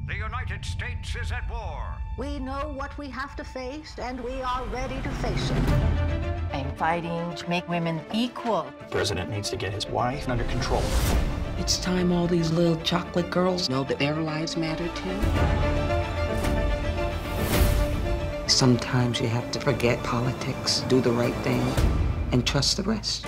The United States is at war. We know what we have to face, and we are ready to face it. I'm fighting to make women equal. The president needs to get his wife under control. It's time all these little chocolate girls know that their lives matter too. Sometimes you have to forget politics, do the right thing, and trust the rest.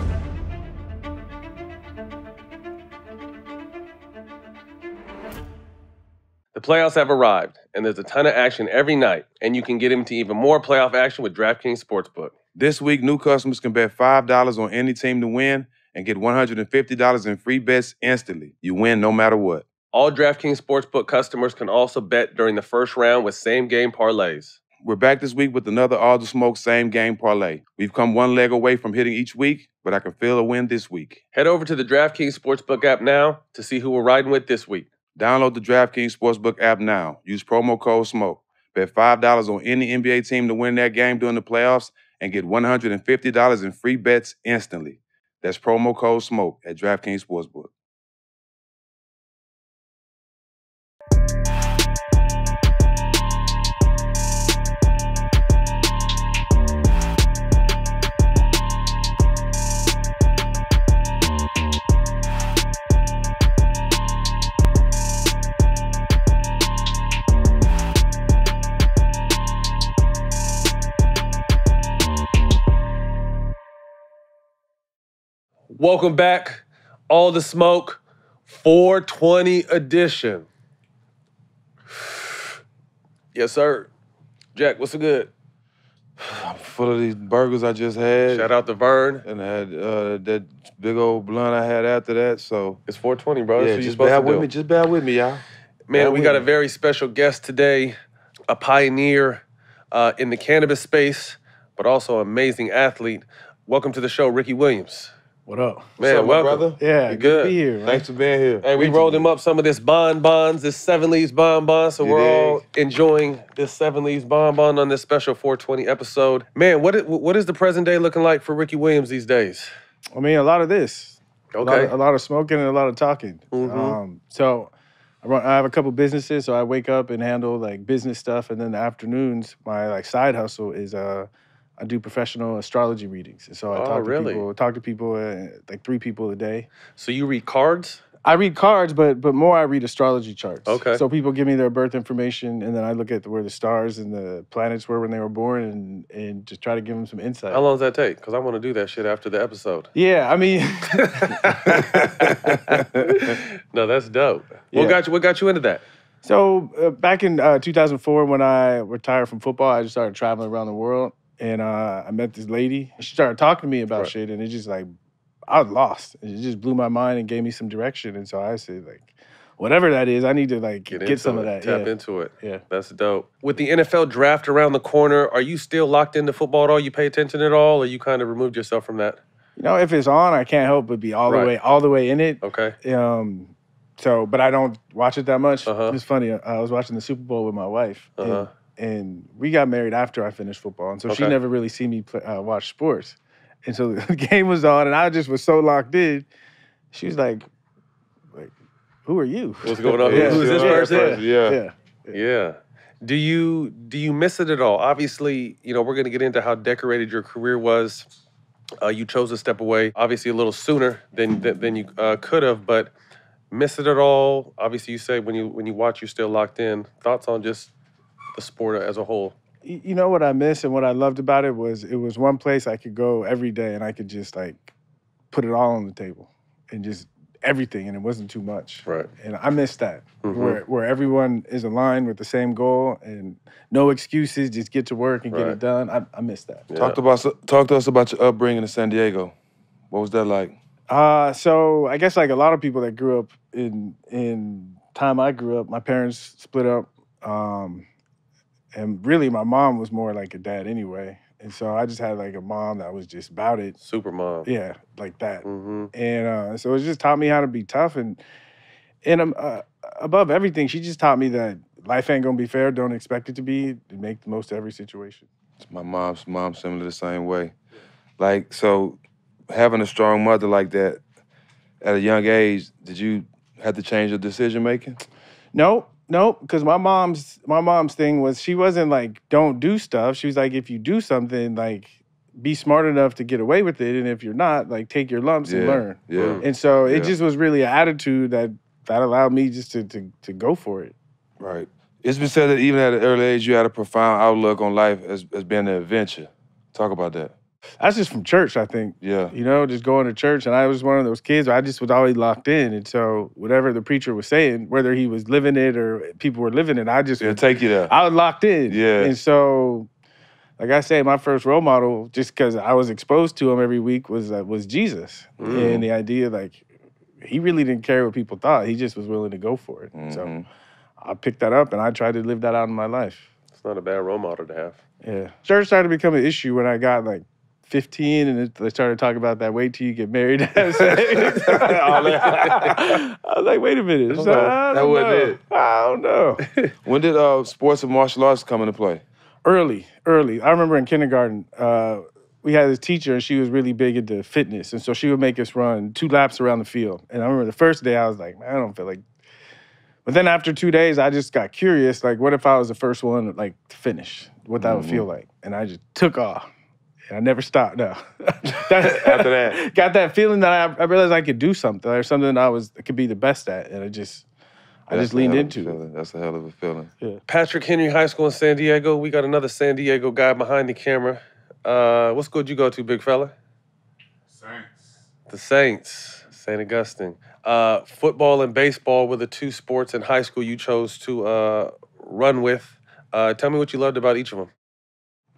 The playoffs have arrived, and there's a ton of action every night, and you can get into even more playoff action with DraftKings Sportsbook. This week, new customers can bet $5 on any team to win and get $150 in free bets instantly. You win no matter what. All DraftKings Sportsbook customers can also bet during the first round with same-game parlays. We're back this week with another All the Smoke same-game parlay. We've come one leg away from hitting each week, but I can feel a win this week. Head over to the DraftKings Sportsbook app now to see who we're riding with this week. Download the DraftKings Sportsbook app now. Use promo code SMOKE. Bet $5 on any NBA team to win that game during the playoffs and get $150 in free bets instantly. That's promo code SMOKE at DraftKings Sportsbook. Welcome back, All the Smoke 420 edition. Yes, sir. Jack, what's the good? I'm full of these burgers I just had. Shout out to Vern. And I had that big old blunt I had after that, so. It's 420, bro. Yeah, That's just what you're bear supposed to with do. me. Just bear with me, y'all. Man, we got a very special guest today, a pioneer in the cannabis space, but also an amazing athlete. Welcome to the show, Ricky Williams. What up? Man, What's up, welcome. brother? Yeah, You good good? to be here, man. Thanks for being here. Hey, we rolled him up some of this bonbons, this 7 Leaves bonbon, so You we're dig? all enjoying this 7 Leaves bonbon on this special 420 episode. Man, what is the present day looking like for Ricky Williams these days? I mean, a lot of this. Okay. A lot of smoking and a lot of talking. Mhm. So I have a couple businesses, so I wake up and handle like business stuff, and then the afternoons, my like side hustle is I do professional astrology readings. And so I talk to people, like 3 people a day. So you read cards? I read cards, but more I read astrology charts. Okay. So people give me their birth information, and then I look at where the stars and the planets were when they were born, and just try to give them some insight. How long does that take? Because I want to do that shit after the episode. Yeah, I mean, No, that's dope. Yeah. What got you into that? so back in 2004, when I retired from football, I just started traveling around the world, and I met this lady. She started talking to me about Right. shit, and it just like I was lost. It just blew my mind and gave me some direction. And so I said, like, whatever that is, I need to like Get get some into of it. that. Tap Yeah. into it. Yeah. That's dope. With the NFL draft around the corner, are you still locked into football at all? You pay attention at all, or you kind of removed yourself from that? You know, if it's on, I can't help but be all Right. the way in it. Okay. So, but I don't watch it that much. Uh-huh. It's funny. I was watching the Super Bowl with my wife, Uh-huh. and we got married after I finished football, and so she Okay. never really seen me watch sports. And so the game was on, and I just was so locked in. She was like, "Who are you?" What's going on? Yeah. Who's this Yeah. person? Yeah. Yeah. Do you miss it at all? Obviously, you know, we're going to get into how decorated your career was. You chose to step away, obviously, a little sooner than you could have, but miss it at all? Obviously, you say when you watch, you're still locked in. Thoughts on just the sport as a whole? You know what I miss and what I loved about it was one place I could go every day and I could just like put it all on the table and just everything, and it wasn't too much. Right. And I miss that, Mhm. where everyone is aligned with the same goal and no excuses, just get to work and get Right. it done. I miss that. Yeah. Talk to us about your upbringing in San Diego. What was that like? So I guess like a lot of people that grew up in time I grew up, my parents split up. And really my mom was more like a dad anyway. And so I just had like a mom that was just about it. Super mom. Yeah, like that. Mm-hmm. And so it just taught me how to be tough. And above everything, she just taught me that life ain't gonna be fair. Don't expect it to be. Make the most of every situation. My mom's similar the same way. Like, so having a strong mother like that at a young age, did you have to change your decision making? No, Nope, because my mom's thing was she wasn't like, don't do stuff. She was like, if you do something, like, be smart enough to get away with it, and if you're not, like, take your lumps and learn. Yeah. And so it just was really an attitude that allowed me just to go for it. Right. It's been said that even at an early age, you had a profound outlook on life as being an adventure. Talk about that. That's just from church, I think. Yeah. You know, just going to church. And I was one of those kids where I just was always locked in. And so whatever the preacher was saying, whether he was living it or people were living it, I just would take you there. I was locked in. Yeah. And so, like I say, my first role model, just because I was exposed to him every week, was Jesus. And the idea, like, he really didn't care what people thought. He just was willing to go for it. So I picked that up and I tried to live that out in my life. It's not a bad role model to have. Yeah. Church started to become an issue when I got like 15 and they started talking about that wait till you get married. I was like, wait a minute. I don't know. When did sports and martial arts come into play? Early. I remember in kindergarten, we had this teacher and she was really big into fitness. And so she would make us run 2 laps around the field. And I remember the first day I was like, man, I don't feel like. But then after 2 days, I just got curious, like, what if I was the first one like to finish? What that would feel like. And I just took off. And I never stopped, no. After that. Got that feeling that I realized I could do something or something I could be the best at. And I just leaned into it. That's a hell of a feeling. Yeah. Patrick Henry High School in San Diego. We got another San Diego guy behind the camera. What school did you go to, big fella? Saints. The Saints, St. Augustine. Football and baseball were the 2 sports in high school you chose to run with. Tell me what you loved about each of them.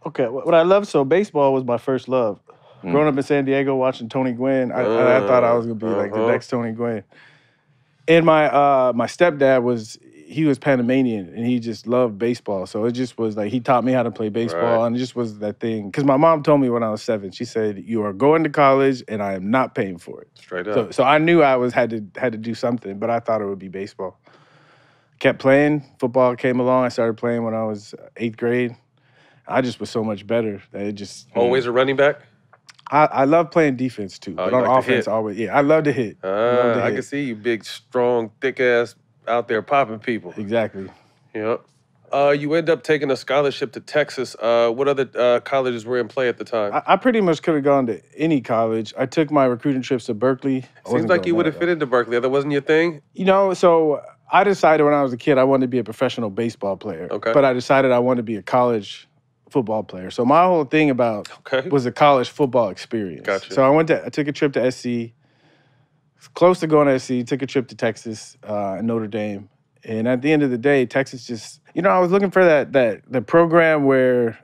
Okay, what I loved, so baseball was my first love. Growing up in San Diego, watching Tony Gwynn, I thought I was gonna be like the next Tony Gwynn. And my stepdad was Panamanian, and he just loved baseball. So it just was like he taught me how to play baseball, and it just was that thing. Because my mom told me when I was 7, she said, "You are going to college, and I am not paying for it." Straight up. So I knew I had to do something, but I thought it would be baseball. Kept playing. Football came along. I started playing when I was 8th grade. I just was so much better that it just always a running back. I love playing defense too, but on offense always. Yeah, I love to hit. I can see you, big, strong, thick ass out there popping people. Exactly. Yep. You end up taking a scholarship to Texas. What other colleges were in play at the time? I pretty much could have gone to any college. I took my recruiting trips to Berkeley. Seems like you would have fit into Berkeley. That wasn't your thing? You know, so I decided when I was a kid I wanted to be a professional baseball player. Okay. But I decided I wanted to be a college football player. So my whole thing about was a college football experience. Gotcha. So I took a trip to SC, close to going to SC, took a trip to Texas, Notre Dame. And at the end of the day, Texas just, I was looking for the program where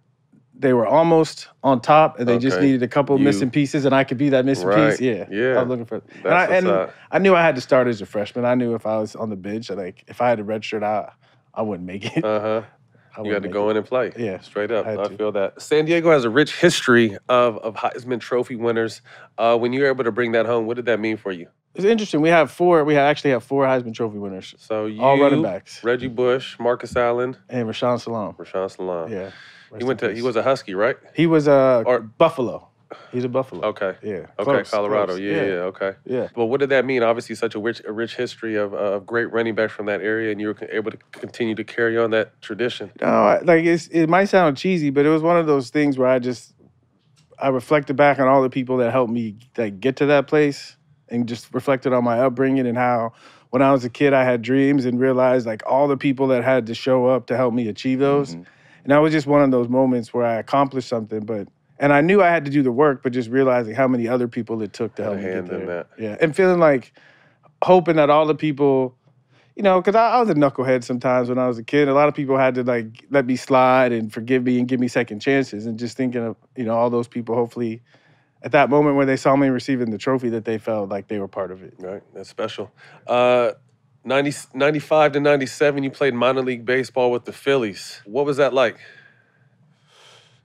they were almost on top and they just needed a couple missing pieces and I could be that missing piece. Yeah. I was looking for it. And I knew I had to start as a freshman. I knew if I was on the bench, like if I had a red shirt, I wouldn't make it. You had to go in and play. Yeah. Straight up. I feel that. San Diego has a rich history of Heisman Trophy winners. When you were able to bring that home, what did that mean for you? It's interesting. We actually have 4 Heisman Trophy winners. So you, all running backs. Reggie Bush, Marcus Allen, and Rashawn Salam. Yeah. He was a Husky, right? He was Buffalo. He's a Buffalo. Okay. Yeah. Okay, Colorado. Close. Yeah, okay. Yeah. But what did that mean? Obviously, such a rich history of great running backs from that area, and you were able to continue to carry on that tradition. No, it might sound cheesy, but it was one of those things where I reflected back on all the people that helped me get to that place, and just reflected on my upbringing and how when I was a kid I had dreams and realized all the people that had to show up to help me achieve those. And that was just one of those moments where I accomplished something, and I knew I had to do the work, but just realizing how many other people it took to help me get there. Yeah, and feeling hoping that all the people, because I was a knucklehead sometimes when I was a kid. A lot of people had to let me slide and forgive me and give me second chances. And just thinking of all those people, hopefully, at that moment when they saw me receiving the trophy, that they felt like they were part of it. Right, that's special. 95 to 97, you played minor league baseball with the Phillies. What was that like?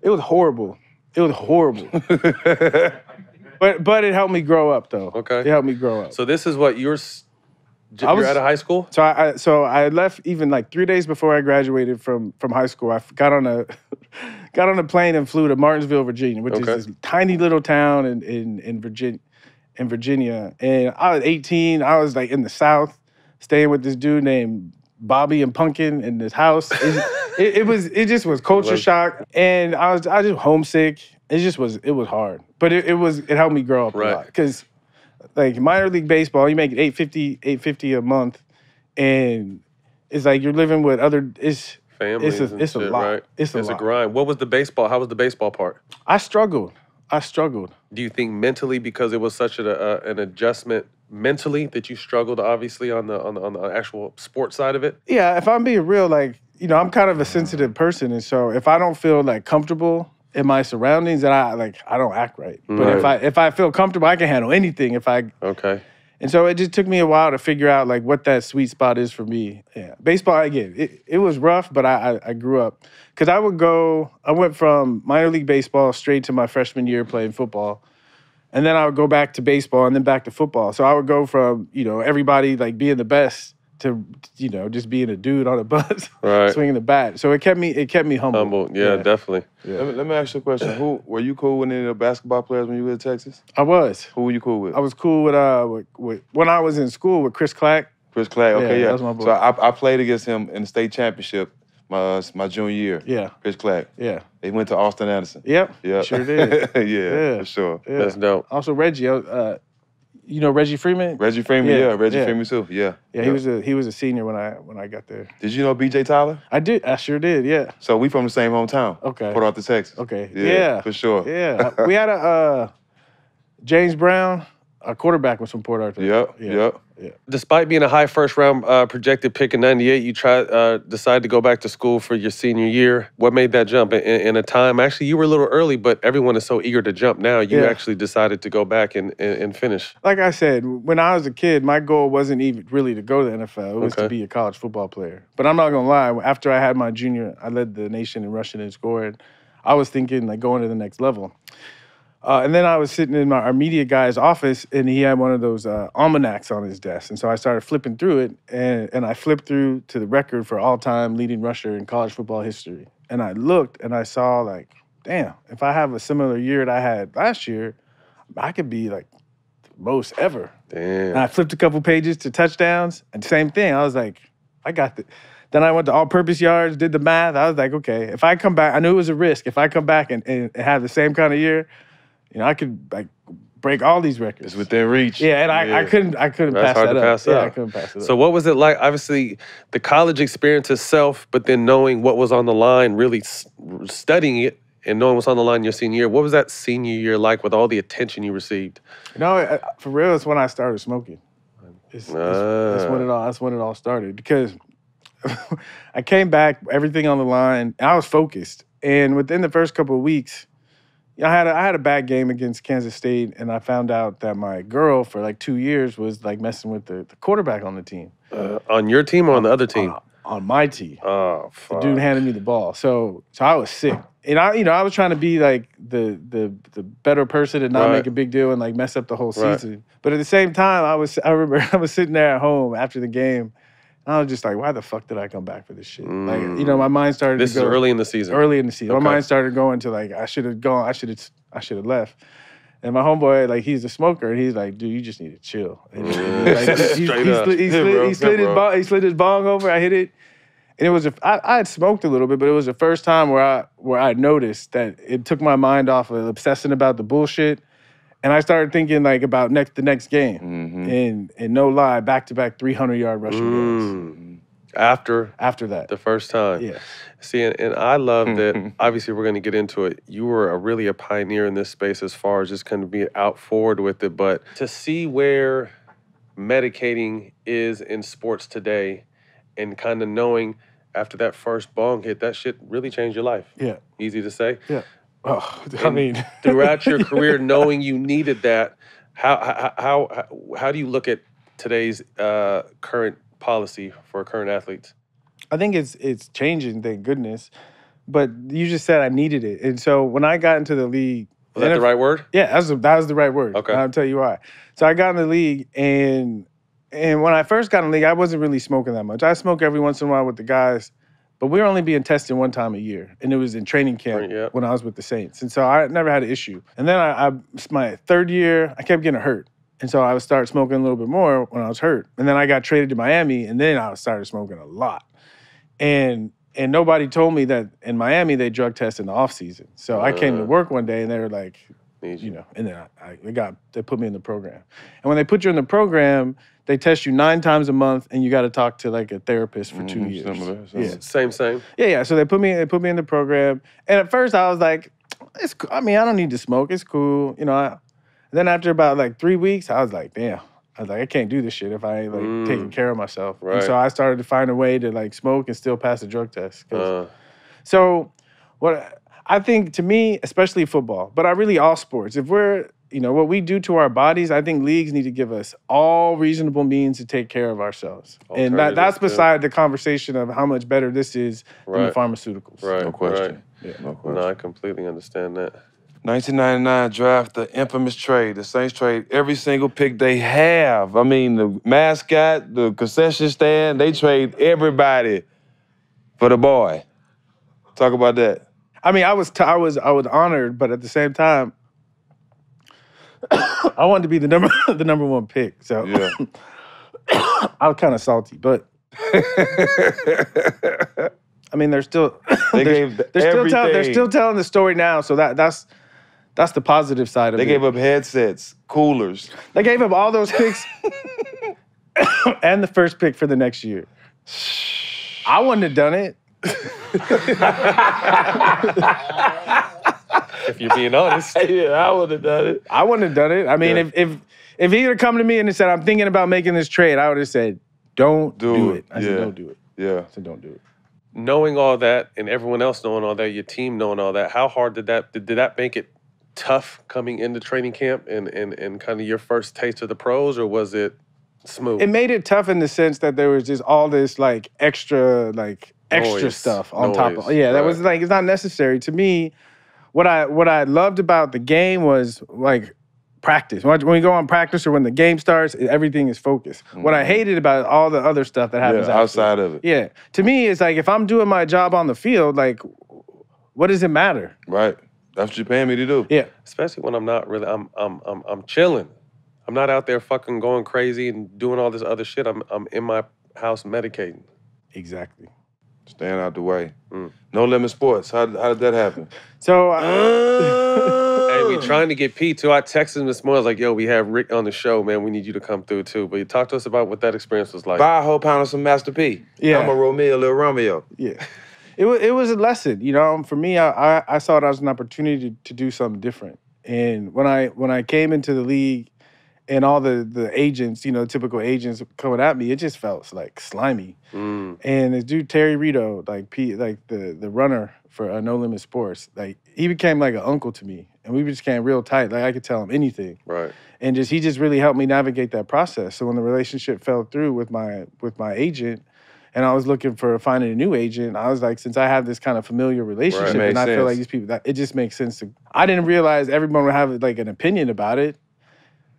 It was horrible. It was horrible. But it helped me grow up, though. Okay. It helped me grow up. So this is what you're out of high school? So I left even 3 days before I graduated from high school. I got on a plane and flew to Martinsville, Virginia, which is this tiny little town in Virginia. And I was 18. I was in the South, staying with this dude named Bobby and Pumpkin in this house. It just was culture shock, and I was just homesick. It was hard, but it helped me grow up a lot because like minor league baseball, you make $850 a month, and it's like you're living with other families. It's a lot. Right? It's a grind. What was the baseball? How was the baseball part? I struggled. Do you think mentally, because it was such an adjustment mentally, that you struggled obviously on the actual sports side of it? Yeah, if I'm being real, like, you know, I'm kind of a sensitive person, and so if I don't feel like comfortable in my surroundings, then I don't act right. But if I feel comfortable, I can handle anything. Okay. And so it just took me a while to figure out like what that sweet spot is for me. Yeah, baseball, again, it was rough, but I grew up. Because I went from minor league baseball straight to my freshman year playing football. And then I would go back to baseball and then back to football. So I would go from, you know, everybody like being the best to, you know, just being a dude on a bus, swinging the bat. So it kept me humble. Yeah, definitely. Yeah. Let me ask you a question. Who were you cool with any of the basketball players when you were in Texas? I was. Who were you cool with? I was cool with when I was in school with Chris Clack. Chris Clack, okay, yeah. That was my boy. So I played against him in the state championship my junior year. Yeah. Chris Clack. Yeah. They went to Austin Anderson. Yep. Yeah. Sure did. yeah, for sure. Yeah. That's dope. Also Reggie, you know Reggie Freeman? Reggie Freeman, yeah. Reggie Freeman too. Yeah. Yeah, he was a senior when I got there. Did you know BJ Tyler? I did. I sure did, yeah. So we from the same hometown. Okay. Port Arthur, Texas. Okay. Yeah. For sure. Yeah. We had a James Brown, a quarterback was from Port Arthur. Yep. Despite being a high first round projected pick in '98, you decided to go back to school for your senior year. What made that jump in a time? Actually, you were a little early, but everyone is so eager to jump now. You actually decided to go back and finish. Like I said, when I was a kid, my goal wasn't even really to go to the NFL. It was to be a college football player. But I'm not gonna lie. After I had my junior, I led the nation in rushing and scoring. I was thinking like going to the next level. And then I was sitting in our media guy's office, and he had one of those almanacs on his desk. And so I started flipping through it, and I flipped through to the record for all-time leading rusher in college football history. And I looked, and I saw, like, damn, if I have a similar year that I had last year, I could be, like, the most ever. Damn. And I flipped a couple pages to touchdowns, and same thing. I was like, I got the... Then I went to all-purpose yards, did the math. I was like, okay, if I come back, I knew it was a risk. If I come back and have the same kind of year, you know, I could like break all these records. It's within reach. Yeah, and I couldn't That's pass hard that to up. pass Yeah, up. I couldn't pass it up. So what was it like? Obviously, the college experience itself, but then knowing what was on the line, really studying it, and knowing what's on the line your senior year. What was that senior year like with all the attention you received? You know, for real, it's when I started smoking. That's when it all started because I came back, everything on the line, and I was focused. And within the first couple of weeks, I had a bad game against Kansas State, and I found out that my girl for like 2 years was like messing with the quarterback on the team. On your team or on the other team? On my team. Oh, fuck. The dude handed me the ball, so I was sick, and I was trying to be like the better person and not make a big deal and like mess up the whole season. But at the same time, I remember I was sitting there at home after the game. I was just like, why the fuck did I come back for this shit? Like, you know, my mind started to go. This is early in the season. Early in the season. Okay. My mind started going to like, I should have gone, I should have left. And my homeboy, like, he's a smoker, and he's like, dude, you just need to chill. And he slid his bong over, I hit it. And it was, I had smoked a little bit, but it was the first time where I noticed that it took my mind off of obsessing about the bullshit. And I started thinking like about the next game, and no lie, back-to-back 300-yard rushing games. After that, the first time, yeah. See, and I love that. Obviously, we're going to get into it. You were really a pioneer in this space as far as just kind of being out forward with it. But to see where medicating is in sports today, and kind of knowing after that first bong hit, that shit really changed your life. Yeah, easy to say. Yeah. Oh, I mean, throughout your career, knowing you needed that, how do you look at today's current policy for current athletes? I think it's changing, thank goodness. But you just said I needed it, and so when I got into the league, was that the right word? Yeah, that was the right word. Okay, I'll tell you why. So I got in the league, and when I first got in the league, I wasn't really smoking that much. I smoke every once in a while with the guys. But we were only being tested one time a year, and it was in training camp when I was with the Saints. And so I never had an issue. And then my third year, I kept getting hurt. And so I would start smoking a little bit more when I was hurt. And then I got traded to Miami, and then I started smoking a lot. And nobody told me that in Miami they drug test in the off season. So I came to work one day and they were like, you know, and then they put me in the program. And when they put you in the program, they test you 9 times a month, and you got to talk to like a therapist for 2 years. Similar. Same. Yeah. So they put me in the program, and at first I was like, I don't need to smoke. It's cool, you know. Then after about like 3 weeks, I was like, damn. I was like, I can't do this shit if I ain't like taking care of myself. Right. And so I started to find a way to like smoke and still pass the drug test. So what I think, to me, especially football, but all sports, if we're, you know, what we do to our bodies, I think leagues need to give us all reasonable means to take care of ourselves. And that's beside the conversation of how much better this is than the pharmaceuticals. Right. No question. Yeah. No question. No, I completely understand that. 1999 draft, the infamous trade. The Saints trade every single pick they have. I mean, the mascot, the concession stand, they trade everybody for the boy. Talk about that. I mean, I was honored, but at the same time, I wanted to be the number one pick. So yeah. I was kind of salty, but I mean, they're still telling the story now. So that's the positive side of it. They gave up headsets, coolers. They gave up all those picks and the first pick for the next year. I wouldn't have done it. If you're being honest. Yeah, I would have done it. I wouldn't have done it. I mean, if he had come to me and said, I'm thinking about making this trade, I would have said, don't do it. I said, don't do it. Yeah. I said, don't do it. Knowing all that and everyone else knowing all that, your team knowing all that, how hard did that make it tough coming into training camp and kind of your first taste of the pros, or was it smooth? It made it tough in the sense that there was just all this like extra stuff on top of. Yeah, that was like, it's not necessary. To me, what I loved about the game was like practice. When you go on practice or when the game starts, everything is focused. What I hated about all the other stuff that happens outside of it. Yeah. To me, it's like if I'm doing my job on the field, like what does it matter? Right. That's what you're paying me to do. Yeah. Especially when I'm not really, I'm chilling. I'm not out there fucking going crazy and doing all this other shit. I'm in my house medicating. Exactly. Staying out the way. No Limit Sports. How did that happen? So, hey, we trying to get Pete too. I texted him this morning. I was like, yo, we have Rick on the show, man. We need you to come through too. But you talk to us about what that experience was like. Buy a whole pound of some Master P. Yeah. I'm a Little Romeo. Yeah. It was a lesson, you know. For me, I saw it as an opportunity to do something different. And when I came into the league and all the agents, you know, typical agents coming at me, it just felt like slimy. And this dude, Terry Rito, like the runner for No Limit Sports, like he became like an uncle to me. And we just became real tight. Like I could tell him anything. Right. And he just really helped me navigate that process. So when the relationship fell through with my agent, and I was looking for finding a new agent, I was like, since I have this kind of familiar relationship, and I feel like these people, that it just makes sense to. I didn't realize everyone would have like an opinion about it.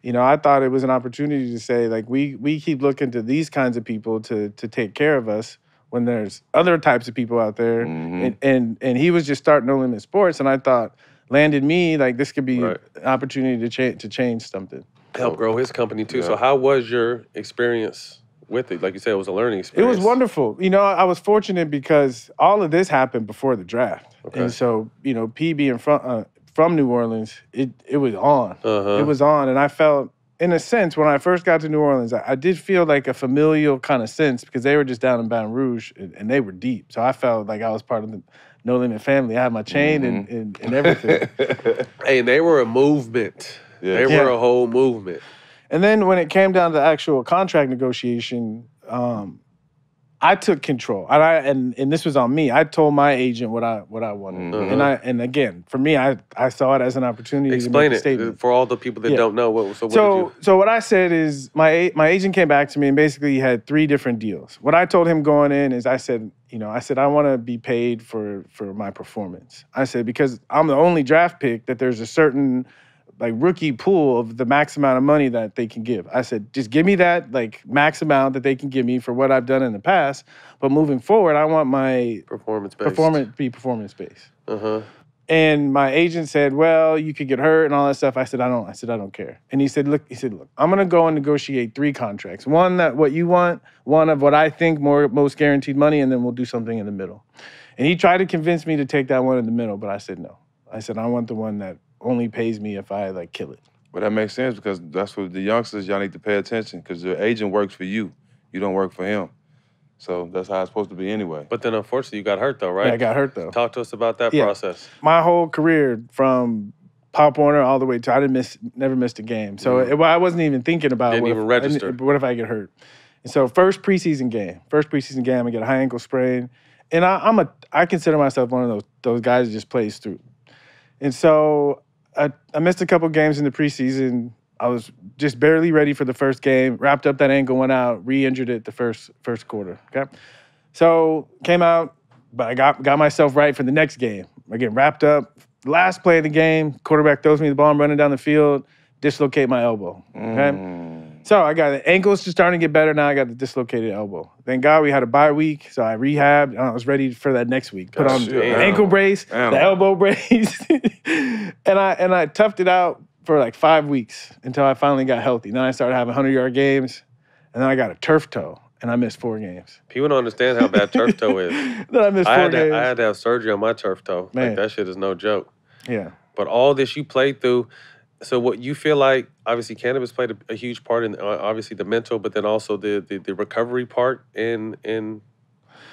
You know, I thought it was an opportunity to say, like, we keep looking to these kinds of people to take care of us when there's other types of people out there. And he was just starting No Limit Sports, and I thought, landed me, like, this could be an opportunity to change something. Help grow his company too. Yeah. So how was your experience with it? Like you said, it was a learning experience. It was wonderful. You know, I was fortunate because all of this happened before the draft. Okay. And so, you know, P being from New Orleans, it was on. It was on. And I felt, in a sense, when I first got to New Orleans, I did feel like a familial kind of sense because they were just down in Baton Rouge and they were deep. So I felt like I was part of the No Limit family. I had my chain and everything. Hey, they were a movement. Yeah. They were a whole movement. And then when it came down to actual contract negotiation, I took control, and this was on me. I told my agent what I wanted, and again, for me, I saw it as an opportunity to make a statement. For all the people that don't know. So what I said is my agent came back to me and basically had 3 different deals. What I told him going in is I said I want to be paid for my performance. I said because I'm the only draft pick that there's a certain like rookie pool of the max amount of money that they can give. I said, just give me that like max amount that they can give me for what I've done in the past. But moving forward, I want my performance-based. And my agent said, well, you could get hurt and all that stuff. I said, I don't care. And he said, look, I'm going to go and negotiate 3 contracts. One that what you want, one of what I think most guaranteed money, and then we'll do something in the middle. And he tried to convince me to take that one in the middle, but I said no. I said, I want the one that only pays me if I like kill it. But that makes sense because that's what the youngsters, y'all need to pay attention because your agent works for you. You don't work for him. So that's how it's supposed to be anyway. But then unfortunately you got hurt though, right? Yeah, I got hurt though. Talk to us about that process. My whole career from Pop Warner all the way to, I never missed a game. So I wasn't even thinking about Didn't even register. What if I get hurt? And so first preseason game, I get a high ankle sprain. And I consider myself one of those guys that just plays through. And so I missed a couple games in the preseason. I was just barely ready for the first game, wrapped up that ankle, went out, re-injured it the first quarter, okay? So came out, but I got myself right for the next game. I get wrapped up. Last play of the game, quarterback throws me the ball, I'm running down the field, dislocate my elbow, okay? So I got the ankles just starting to get better. Now I got the dislocated elbow. Thank God we had a bye week, so I rehabbed, and I was ready for that next week. Put on the ankle brace, the elbow brace, and I toughed it out for like 5 weeks until I finally got healthy. Then I started having 100-yard games, and then I got a turf toe, and I missed 4 games. People don't understand how bad turf toe is. Then I missed 4 games. I had to have surgery on my turf toe. Man. Like, that shit is no joke. Yeah. But all this you played through, so what you feel like, obviously cannabis played a huge part in obviously the mental, but then also the recovery part in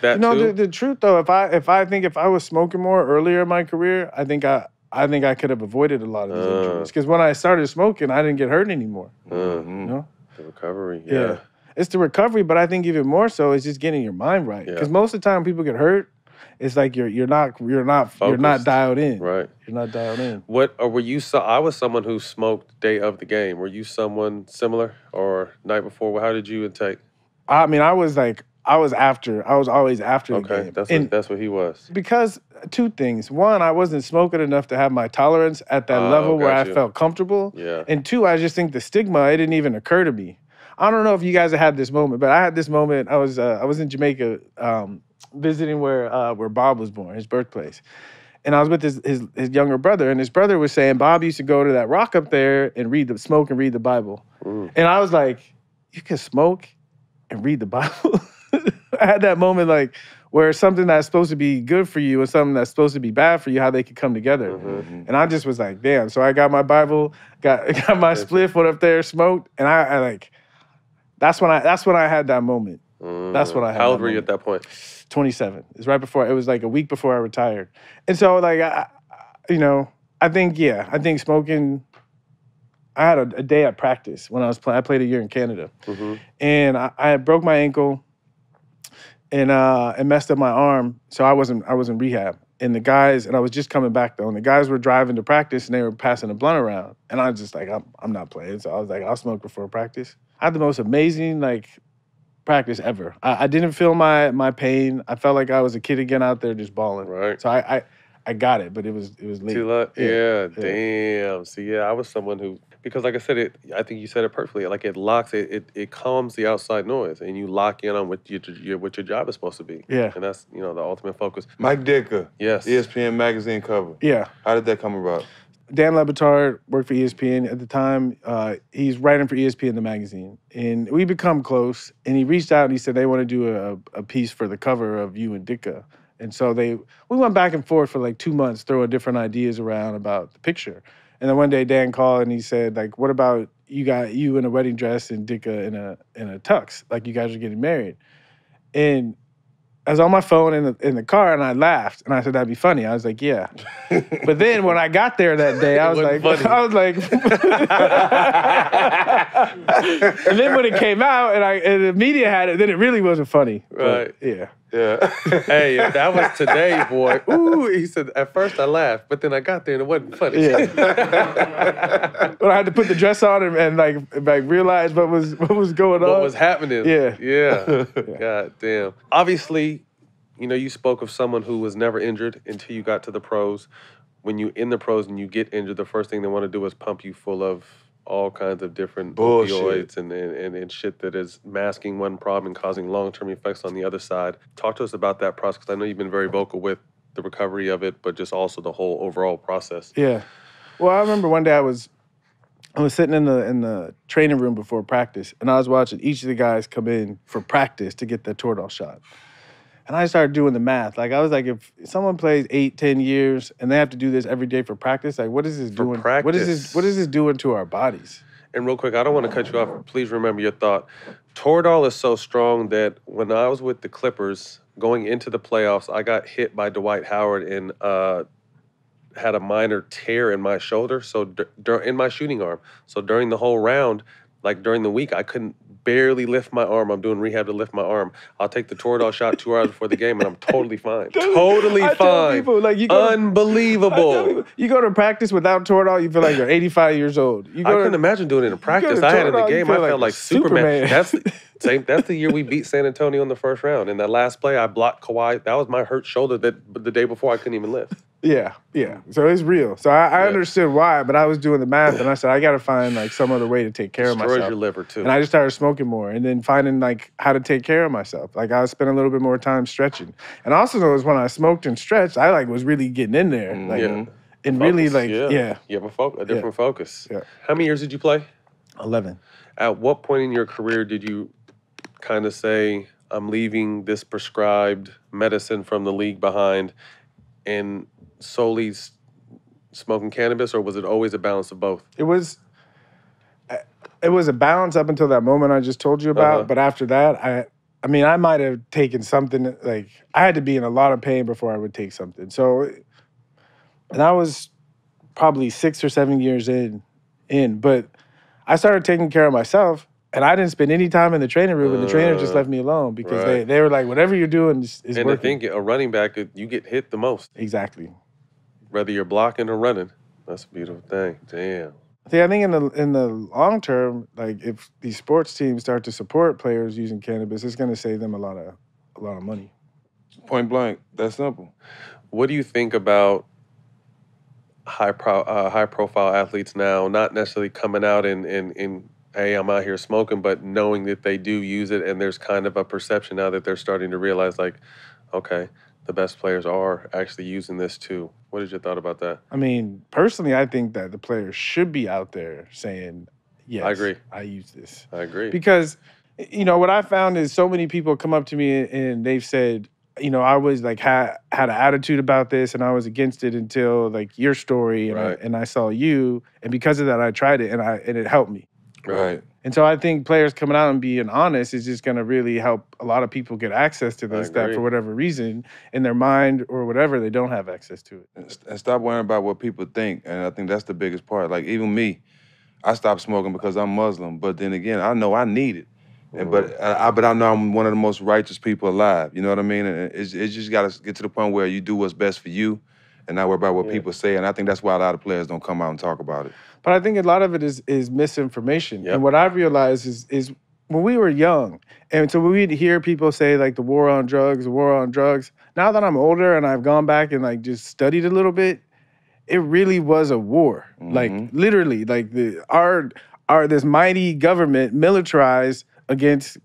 that too? The truth though, if I was smoking more earlier in my career, I think I could have avoided a lot of these injuries. Because when I started smoking, I didn't get hurt anymore. You know? The recovery, yeah. It's the recovery, but I think even more so is just getting your mind right. Because most of the time people get hurt, it's like you're not dialed in. Right. You're not dialed in. I was someone who smoked day of the game. Were you someone similar or night before? How did you intake? I mean, I was always after the game. Okay, that's what he was. Because 2 things. 1, I wasn't smoking enough to have my tolerance at that level where I felt comfortable. Yeah. And 2, I just think the stigma, it didn't even occur to me. I don't know if you guys have had this moment, but I had this moment. I was in Jamaica visiting where Bob was born, his birthplace. And I was with his younger brother, and his brother was saying Bob used to go to that rock up there and smoke and read the Bible. And I was like, you can smoke and read the Bible? I had that moment like where something that's supposed to be good for you and something that's supposed to be bad for you, how they could come together. And I just was like, damn. So I got my Bible, got my spliff, went up there, smoked, and I like, that's when I had that moment. That's what I had. How old were you at that point? 27. It was like a week before I retired. And so like, I think smoking, I had a day at practice when I played a year in Canada. And I broke my ankle and messed up my arm. So I was in rehab. And I was just coming back though. And the guys were driving to practice and they were passing a blunt around. And I was just like, I'm not playing. So I was like, I'll smoke before practice. I had the most amazing practice ever. I didn't feel my pain. I felt like I was a kid again out there just balling. Right. So I got it, but it was late. Too late. Yeah, damn. See, I was someone who, because like I said, I think you said it perfectly. Like it locks, it calms the outside noise, and you lock in on what your job is supposed to be. Yeah. And that's the ultimate focus. Mike Dicker. Yes. ESPN magazine cover. Yeah. How did that come about? Dan Le Batard worked for ESPN at the time. He's writing for ESPN, the magazine. And we become close. And he reached out and he said they want to do a piece for the cover of You and Dicka. And so we went back and forth for like 2 months, throwing different ideas around about the picture. And then one day Dan called and he said, like, what about you in a wedding dress and Dicka in a tux? Like you guys are getting married. And I was on my phone in the car and I laughed and I said, that'd be funny. I was like, yeah. But then when I got there that day, I was like, and then when it came out and the media had it, then it really wasn't funny. Right. But, yeah. Yeah. Hey, that was today, boy. Ooh, he said, at first I laughed, but then I got there and it wasn't funny. Yeah. But I had to put the dress on and realize what was going on. What was happening. Yeah. Yeah. God damn. Obviously, you spoke of someone who was never injured until you got to the pros. When you're in the pros and you get injured, the first thing they want to do is pump you full of all kinds of different opioids and shit that is masking one problem and causing long-term effects on the other side. Talk to us about that process, because I know you've been very vocal with the recovery of it, but just also the whole overall process. Yeah. Well, I remember one day I was sitting in the training room before practice, and I was watching each of the guys come in for practice to get the Toradol shot. And I started doing the math. Like, I was like, if someone plays 8, 10 years and they have to do this every day for practice, like, what is this doing? What is this doing to our bodies? And real quick, I don't want to cut you off. Please remember your thought. Toradol is so strong that when I was with the Clippers going into the playoffs, I got hit by Dwight Howard and had a minor tear in my shoulder, so in my shooting arm. So during the whole round, like during the week, I couldn't barely lift my arm. I'm doing rehab to lift my arm. I'll take the Toradol shot 2 hours before the game, and I'm totally fine. Totally fine. Tell people, like, unbelievable. You go to practice without Toradol, you feel like you're 85 years old. I couldn't imagine doing it in practice. I had it in the game. I felt like Superman. That's the year we beat San Antonio in the first round. In that last play, I blocked Kawhi. That was my hurt shoulder that the day before I couldn't even lift. Yeah. So it's real. So I understood why, but I was doing the math, and I said, I got to find like some other way to take care of myself. Destroys your liver too. And I just started smoking more, and then finding like how to take care of myself. Like, I would spend a little bit more time stretching. And I also noticed when I smoked and stretched, I like was really getting in there. Like, and focus, really like, You have a different focus. Yeah. How many years did you play? 11. At what point in your career did you kind of say, I'm leaving this prescribed medicine from the league behind and solely smoking cannabis, or was it always a balance of both? It was a balance up until that moment I just told you about, but after that, I mean, I might have taken something, like, I had to be in a lot of pain before I would take something. So, and I was probably 6 or 7 years in, but I started taking care of myself, and I didn't spend any time in the training room, and the trainer just left me alone because they were like, whatever you're doing is and working. I think a running back, you get hit the most. Exactly. Whether you're blocking or running. That's a beautiful thing. Damn. See, I think in the long term, like, if these sports teams start to support players using cannabis, it's going to save them a lot of money. Point blank. That's simple. What do you think about high profile athletes now, not necessarily coming out and hey, I'm out here smoking, but knowing that they do use it, and there's kind of a perception now that they're starting to realize, like, okay, the best players are actually using this too. What is your thought about that? I mean, personally, I think that the players should be out there saying, yes, I agree. I use this. I agree. Because, you know, what I found is so many people come up to me and they've said, you know, I was like, had an attitude about this and I was against it until like your story and I saw you. And because of that, I tried it and it helped me. Right. And so I think players coming out and being honest is just going to really help a lot of people get access to this that for whatever reason in their mind or whatever, they don't have access to it. And stop worrying about what people think. And I think that's the biggest part. Like, even me, I stopped smoking because I'm Muslim. But then again, I know I need it. And, but I know I'm one of the most righteous people alive. You know what I mean? And it's just got to get to the point where you do what's best for you and not worry about what people say. And I think that's why a lot of players don't come out and talk about it. But I think a lot of it is misinformation. Yep. And what I've realized is when we were young, and so we'd hear people say, like, the war on drugs, now that I'm older and I've gone back and, like, just studied a little bit, it really was a war. Like, literally, like, our this mighty government militarized against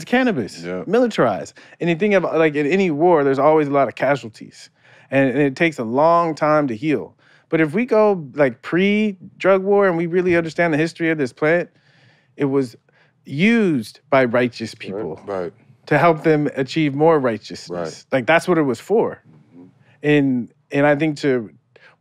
cannabis, militarized. And you think of, like, in any war, there's always a lot of casualties. And it takes a long time to heal. But if we go like pre-drug war and we really understand the history of this plant, it was used by righteous people to help them achieve more righteousness. Like, that's what it was for. And I think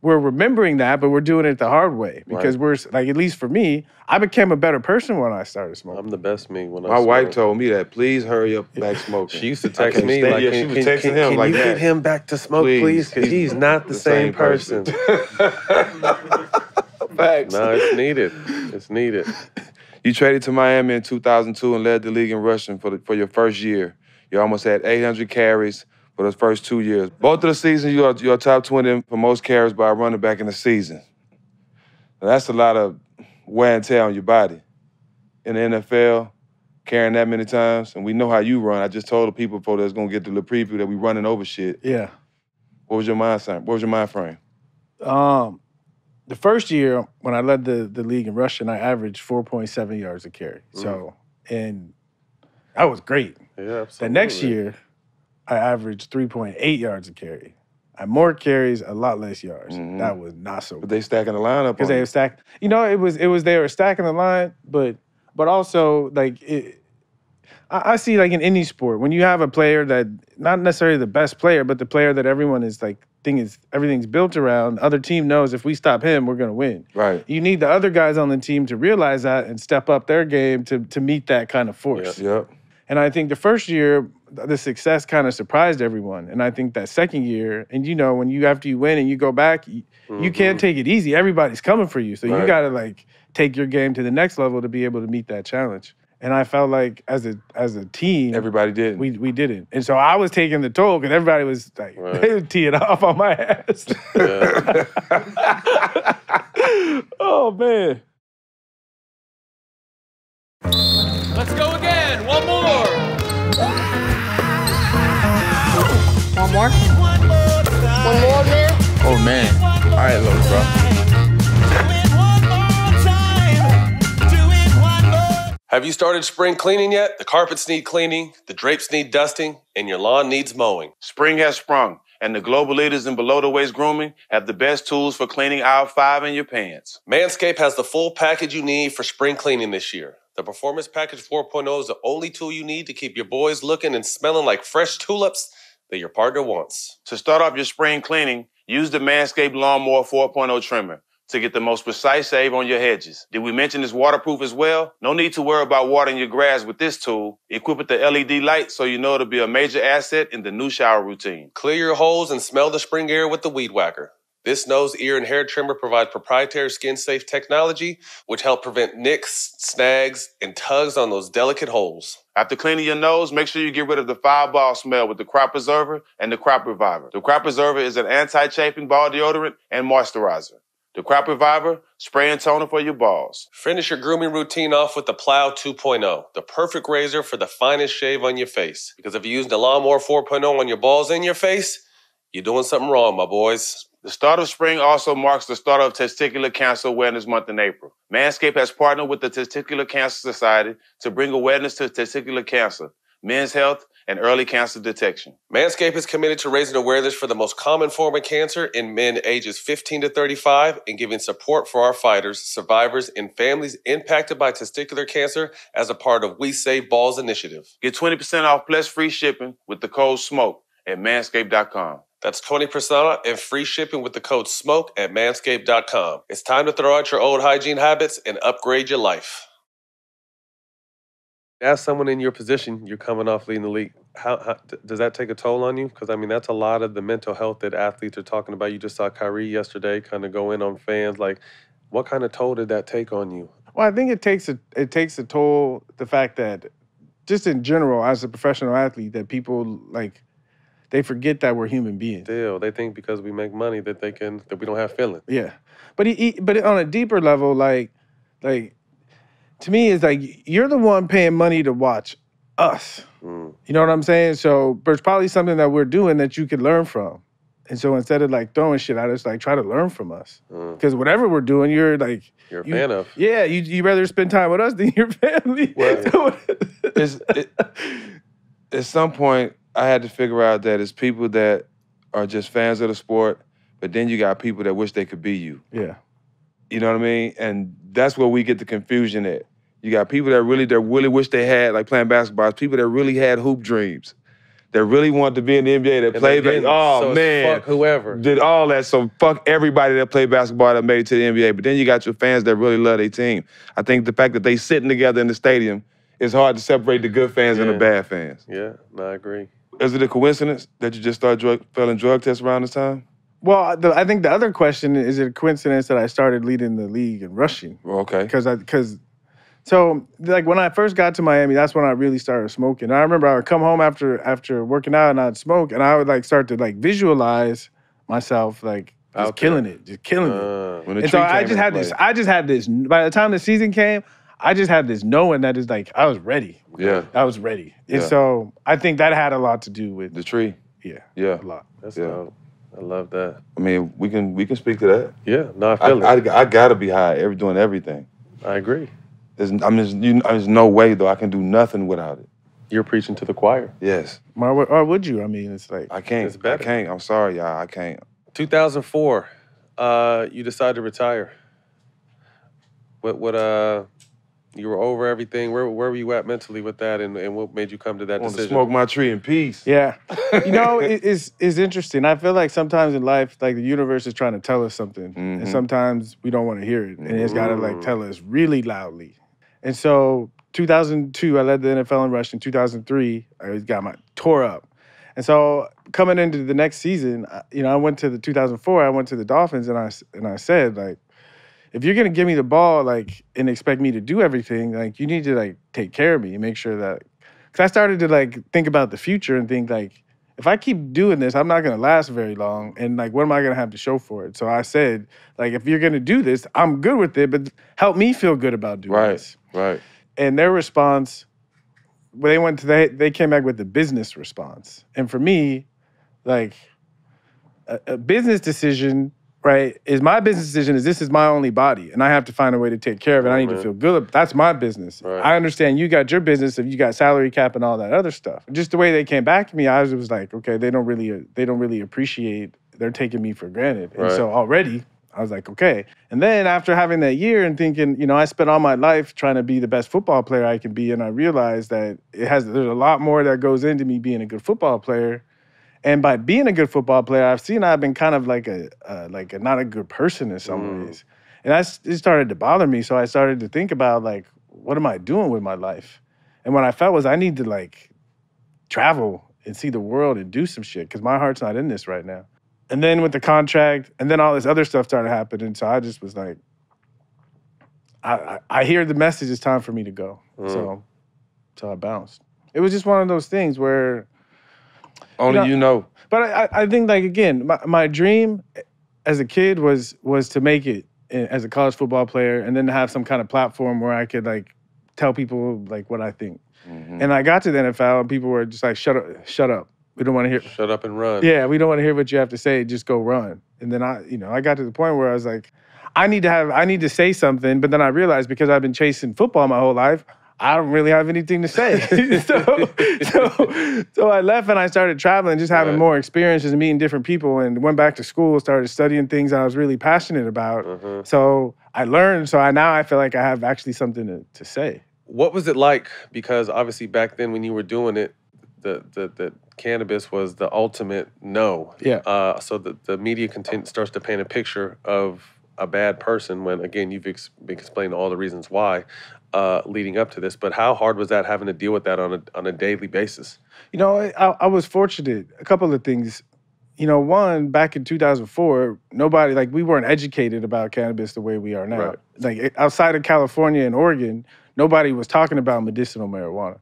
we're remembering that, but we're doing it the hard way because we're like, at least for me, I became a better person when I started smoking. I'm the best me when I My wife told me that, please hurry up back smoking. She used to text me like, she was texting him can like you that. get him back to smoke, please? Because he's not the same person. Facts. No, it's needed. It's needed. You traded to Miami in 2002 and led the league in rushing for your first year. You almost had 800 carries for those first 2 years. Both of the seasons, you're top 20 for most carries by a running back in the season. Now, that's a lot of wear and tear on your body. In the NFL, carrying that many times, and we know how you run. I just told the people before that's gonna get the little preview that we running over shit. Yeah. What was your mindset? What was your mind frame? The first year when I led the league in rushing, I averaged 4.7 yards a carry. So, and that was great. Yeah, absolutely. The next year, I averaged 3.8 yards a carry. and more carries, a lot less yards. That was not so. But they stacking the lineup because they were stacked. You know, it was they were stacking the line, but also like I see like in any sport when you have a player that not necessarily the best player, but the player that everyone is like everything's built around. Other team knows if we stop him, we're gonna win. Right. You need the other guys on the team to realize that and step up their game to meet that kind of force. Yep. And I think the first year, the success kind of surprised everyone. And I think that second year, and you know, after you win and you go back, you can't take it easy. Everybody's coming for you. So you got to like take your game to the next level to be able to meet that challenge. And I felt like as a team, everybody did. We didn't. And so I was taking the toll because everybody was like, they were teeing off on my ass. Oh, man. Let's go again. One more. One more? One more, man? Oh, man. All right, little bro. Have you started spring cleaning yet? The carpets need cleaning, the drapes need dusting, and your lawn needs mowing. Spring has sprung, and the global leaders in below-the-waist grooming have the best tools for cleaning aisle 5 in your pants. Manscaped has the full package you need for spring cleaning this year. The Performance Package 4.0 is the only tool you need to keep your boys looking and smelling like fresh tulips that your partner wants. To start off your spring cleaning, use the Manscaped Lawnmower 4.0 trimmer to get the most precise shave on your hedges. Did we mention it's waterproof as well? No need to worry about watering your grass with this tool. Equip it with the LED light so you know it'll be a major asset in the new shower routine. Clear your holes and smell the spring air with the Weed Whacker. This nose, ear, and hair trimmer provides proprietary skin-safe technology, which help prevent nicks, snags, and tugs on those delicate holes. After cleaning your nose, make sure you get rid of the fireball smell with the Crop Preserver and the Crop Reviver. The Crop Preserver is an anti-chafing ball deodorant and moisturizer. The Crop Reviver, spray and toner for your balls. Finish your grooming routine off with the Plow 2.0, the perfect razor for the finest shave on your face. Because if you use the Lawnmower 4.0 on your balls and your face, you're doing something wrong, my boys. The start of spring also marks the start of Testicular Cancer Awareness Month in April. Manscaped has partnered with the Testicular Cancer Society to bring awareness to testicular cancer, men's health, and early cancer detection. Manscaped is committed to raising awareness for the most common form of cancer in men ages 15 to 35 and giving support for our fighters, survivors, and families impacted by testicular cancer as a part of We Save Balls initiative. Get 20% off plus free shipping with the code SMOKE at manscaped.com. That's 20% off and free shipping with the code SMOKE at manscaped.com. It's time to throw out your old hygiene habits and upgrade your life. As someone in your position, you're coming off leading the league. How does that take a toll on you? Because, I mean, that's a lot of the mental health that athletes are talking about. You just saw Kyrie yesterday kind of go in on fans. Like, what kind of toll did that take on you? Well, I think it takes a toll, the fact that just in general, as a professional athlete, that people, like, they forget that we're human beings. Still, they think because we make money that we don't have feelings. Yeah. But on a deeper level, like to me, it's like you're the one paying money to watch us. You know what I'm saying? So there's probably something that we're doing that you could learn from. And so instead of like throwing shit at us, like try to learn from us. Because whatever we're doing, you're a fan of. Yeah, you rather spend time with us than your family. Well, at some point, I had to figure out that it's people that are just fans of the sport, but then you got people that wish they could be you. Yeah. You know what I mean? And that's where we get the confusion at. You got people that really wish they had, like playing basketball, people that really had hoop dreams, that really wanted to be in the NBA, that played basketball. Oh, man. Fuck whoever. Did all that. So fuck everybody that played basketball that made it to the NBA. But then you got your fans that really love their team. I think the fact that they sitting together in the stadium, it's hard to separate the good fans and the bad fans. Yeah, no, I agree. Is it a coincidence that you just started failing drug tests around this time? Well, I think the other question is it a coincidence that I started leading the league in rushing? Okay. So like when I first got to Miami, that's when I really started smoking. And I remember I would come home after working out and I'd smoke, and I would like start to like visualize myself like just killing it. And so I just had this. By the time the season came, I just had this knowing that it's like I was ready. Yeah. I was ready. And so I think that had a lot to do with the tree. Yeah. Yeah. A lot. That's dope. I love that. I mean, we can speak to that. Yeah, no, I feel it. I gotta be high doing everything. I agree. There's no way though I can do nothing without it. You're preaching to the choir. Yes. Or would you? I mean, it's like... I can't. It's better. I can't. I'm sorry, y'all. I can't. 2004, you decided to retire. You were over everything. Where were you at mentally with that, and what made you come to that decision? To smoke my tree in peace. Yeah. You know, it's interesting. I feel like sometimes in life, like the universe is trying to tell us something, and sometimes we don't want to hear it, and it's got to like tell us really loudly. And so 2002, I led the NFL in rushing. 2003, I got my tore up. And so coming into the next season, you know, I went to the 2004, I went to the Dolphins, and I said, like, if you're gonna give me the ball, like, and expect me to do everything, like, you need to like take care of me and make sure that, because I started to like think about the future and think like, if I keep doing this, I'm not gonna last very long, and like, what am I gonna have to show for it? So I said, like, if you're gonna do this, I'm good with it, but help me feel good about doing this. Right. And their response, when they came back with the business response, and for me, like, a business decision. Right, my business decision is this is my only body, and I have to find a way to take care of it. I need to feel good. That's my business. Right. I understand you got your business, if you got salary cap and all that other stuff. Just the way they came back to me, I was like, okay, they don't really appreciate. They're taking me for granted, and so already I was like, okay. And then after having that year and thinking, you know, I spent all my life trying to be the best football player I can be, and I realized that there's a lot more that goes into me being a good football player. And by being a good football player, I've seen I've been kind of like a not a good person in some ways. And it started to bother me. So I started to think about, like, what am I doing with my life? And what I felt was I need to, like, travel and see the world and do some shit, because my heart's not in this right now. And then with the contract, and then all this other stuff started happening. So I just was like, I hear the message, it's time for me to go. So I bounced. It was just one of those things where... Only you know. But I think, like, again, my dream as a kid was to make it as a college football player, and then to have some kind of platform where I could, like, tell people, like, what I think. And I got to the NFL, and people were just like, shut up. We don't want to hear. Shut up and run. Yeah, we don't want to hear what you have to say. Just go run. And then I got to the point where I was like, I need to say something. But then I realized, because I've been chasing football my whole life, I don't really have anything to say. so I left and I started traveling, just having more experiences and meeting different people, and went back to school, started studying things I was really passionate about. So I learned, now I feel like I have actually something to say. What was it like? Because obviously back then when you were doing it, the cannabis was the ultimate no. Yeah. So the media content starts to paint a picture of a bad person when, again, you've explained all the reasons why leading up to this. But how hard was that, having to deal with that on a daily basis? You know, I was fortunate. A couple of things. You know, one, back in 2004, nobody, like, we weren't educated about cannabis the way we are now. Right. Like, outside of California and Oregon, nobody was talking about medicinal marijuana.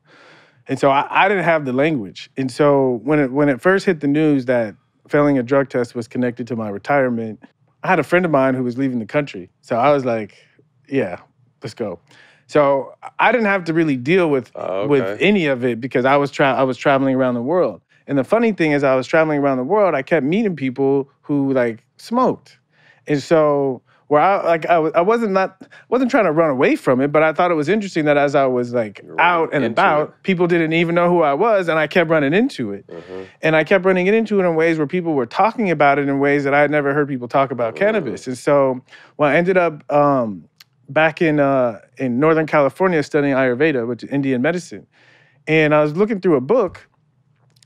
And so I didn't have the language. And so when it first hit the news that failing a drug test was connected to my retirement, I had a friend of mine who was leaving the country. So I was like, yeah, let's go. So I didn't have to really deal with any of it, because I was traveling around the world. And the funny thing is, I was traveling around the world, I kept meeting people who, like, smoked. And so I wasn't trying to run away from it, but I thought it was interesting that as I was, like, out and about, people didn't even know who I was, and I kept running into it. And I kept running into it in ways where people were talking about it in ways that I had never heard people talk about cannabis. And so when I ended up back in Northern California studying Ayurveda, which is Indian medicine, and I was looking through a book,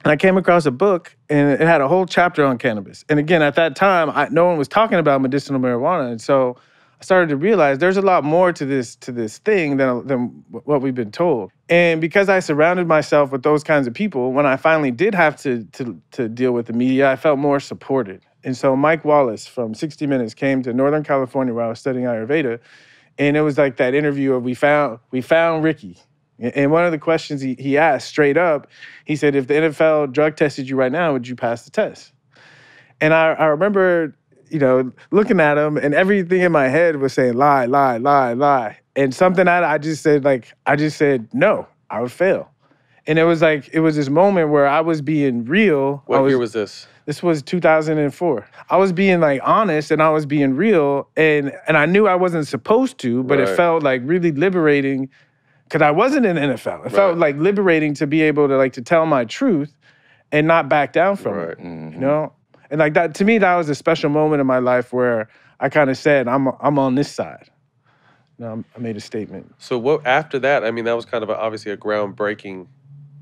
and I came across a book, and it had a whole chapter on cannabis. And again, at that time, no one was talking about medicinal marijuana. And so I started to realize there's a lot more to this thing than what we've been told. And because I surrounded myself with those kinds of people, when I finally did have to deal with the media, I felt more supported. And so Mike Wallace from 60 Minutes came to Northern California where I was studying Ayurveda. And it was like that interview of we found Ricky. And one of the questions he asked straight up, he said, if the NFL drug tested you right now, would you pass the test? And I remember, you know, looking at him, and everything in my head was saying lie, lie, lie, lie. And something I just said, no, I would fail. And it was this moment where I was being real. What year was this? This was 2004. I was being, like, honest, and I was being real, and I knew I wasn't supposed to, but it felt like really liberating because I wasn't in the NFL. It felt like liberating to be able to like to tell my truth and not back down from it. You know, and like that to me, that was a special moment in my life where I kind of said, I'm on this side. You know, I made a statement. So what after that? I mean, that was kind of obviously a groundbreaking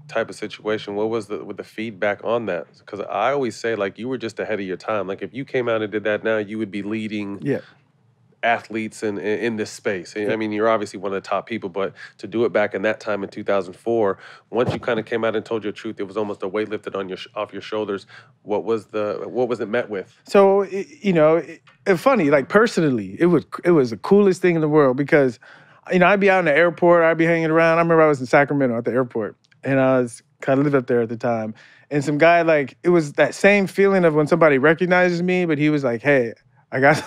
type of situation. What was the feedback on that? Because I always say, like, you were just ahead of your time. Like, if you came out and did that now, you would be leading athletes in this space. I mean, you're obviously one of the top people, but to do it back in that time in 2004, once you kind of came out and told your truth, it was almost a weight lifted on off your shoulders. What was it met with? So you know, it's funny. Like personally, it was the coolest thing in the world because, you know, I'd be out in the airport, I'd be hanging around. I remember I was in Sacramento at the airport, and I was kind of lived up there at the time. And some guy, like, it was that same feeling of when somebody recognizes me, but he was like, "Hey, I got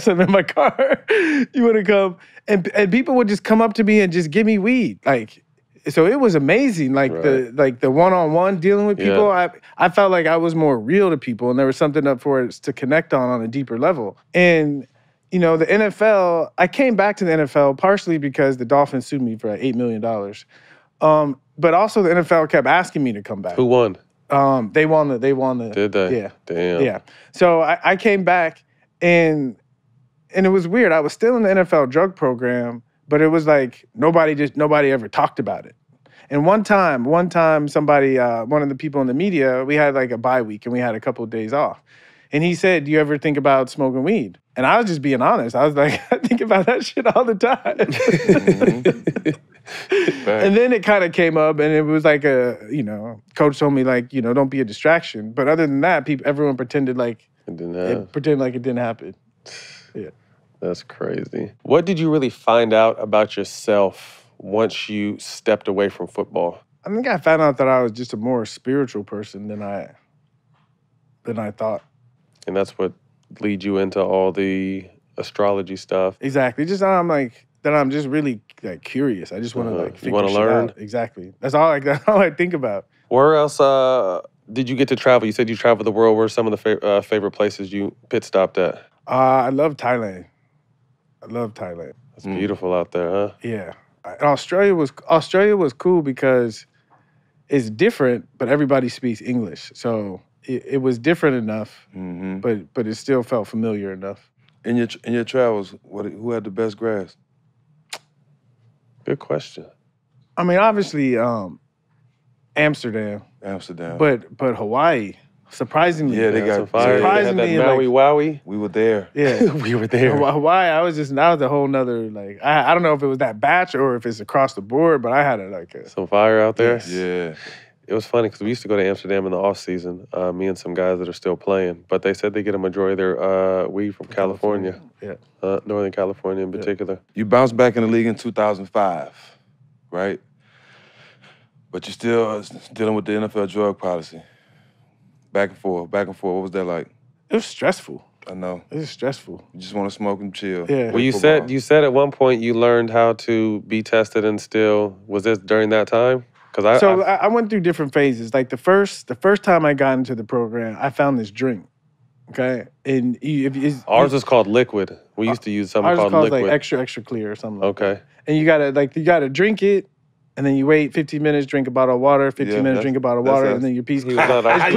something in my car. You want to come?" And people would just come up to me and just give me weed. Like, so it was amazing. Like the one-on-one dealing with people. I felt like I was more real to people, and there was something up for us to connect on a deeper level. And you know, the NFL. I came back to the NFL partially because the Dolphins sued me for $8 million. But also the NFL kept asking me to come back. Who won? They won the. Did they? Yeah. Damn. Yeah. So I came back. And it was weird. I was still in the NFL drug program, but it was like nobody ever talked about it. And one time somebody, one of the people in the media, we had like a bye week and we had a couple of days off. And he said, "Do you ever think about smoking weed?" And I was just being honest. I was like, I think about that shit all the time. And then it kind of came up and it was like coach told me like, you know, don't be a distraction. But other than that, everyone pretended like, it didn't happen. Yeah. That's crazy. What did you really find out about yourself once you stepped away from football? I think I found out that I was just a more spiritual person than I thought. And that's what lead you into all the astrology stuff. Exactly. Just that I'm just really like curious. I just want to like figure shit learn. out. Exactly. That's all I think about. Where else did you get to travel? You said you traveled the world. Where are some of the favorite places you pit stopped at? I love Thailand. It's beautiful out there, huh? Yeah. And Australia was cool because it's different, but everybody speaks English. So it was different enough, but it still felt familiar enough. In your travels, who had the best grass? Good question. I mean, obviously, Amsterdam. But Hawaii, surprisingly. Yeah, they got surprisingly that Maui Wowie. We were there. Yeah. We were there. Hawaii, that was a whole nother, like, I don't know if it was that batch or if it's across the board, but I had some fire out there. Yes. Yeah. It was funny because we used to go to Amsterdam in the off season, me and some guys that are still playing, but they said they get a majority of their weed from California. Yeah. Northern California in particular. You bounced back in the league in 2005, right? But you're still dealing with the NFL drug policy. Back and forth. What was that like? It was stressful. I know. It was stressful. You just want to smoke and chill. Yeah. Well, you said at one point you learned how to be tested and still, was this during that time? I went through different phases. Like the first time I got into the program, I found this drink. Okay, and ours is called liquid. We used to use something called liquid. Like extra clear or something. Okay. Like that. And you gotta drink it, and then you wait 15 minutes, drink a bottle of water. 15 minutes, drink a bottle of water, and then your piece. He was on our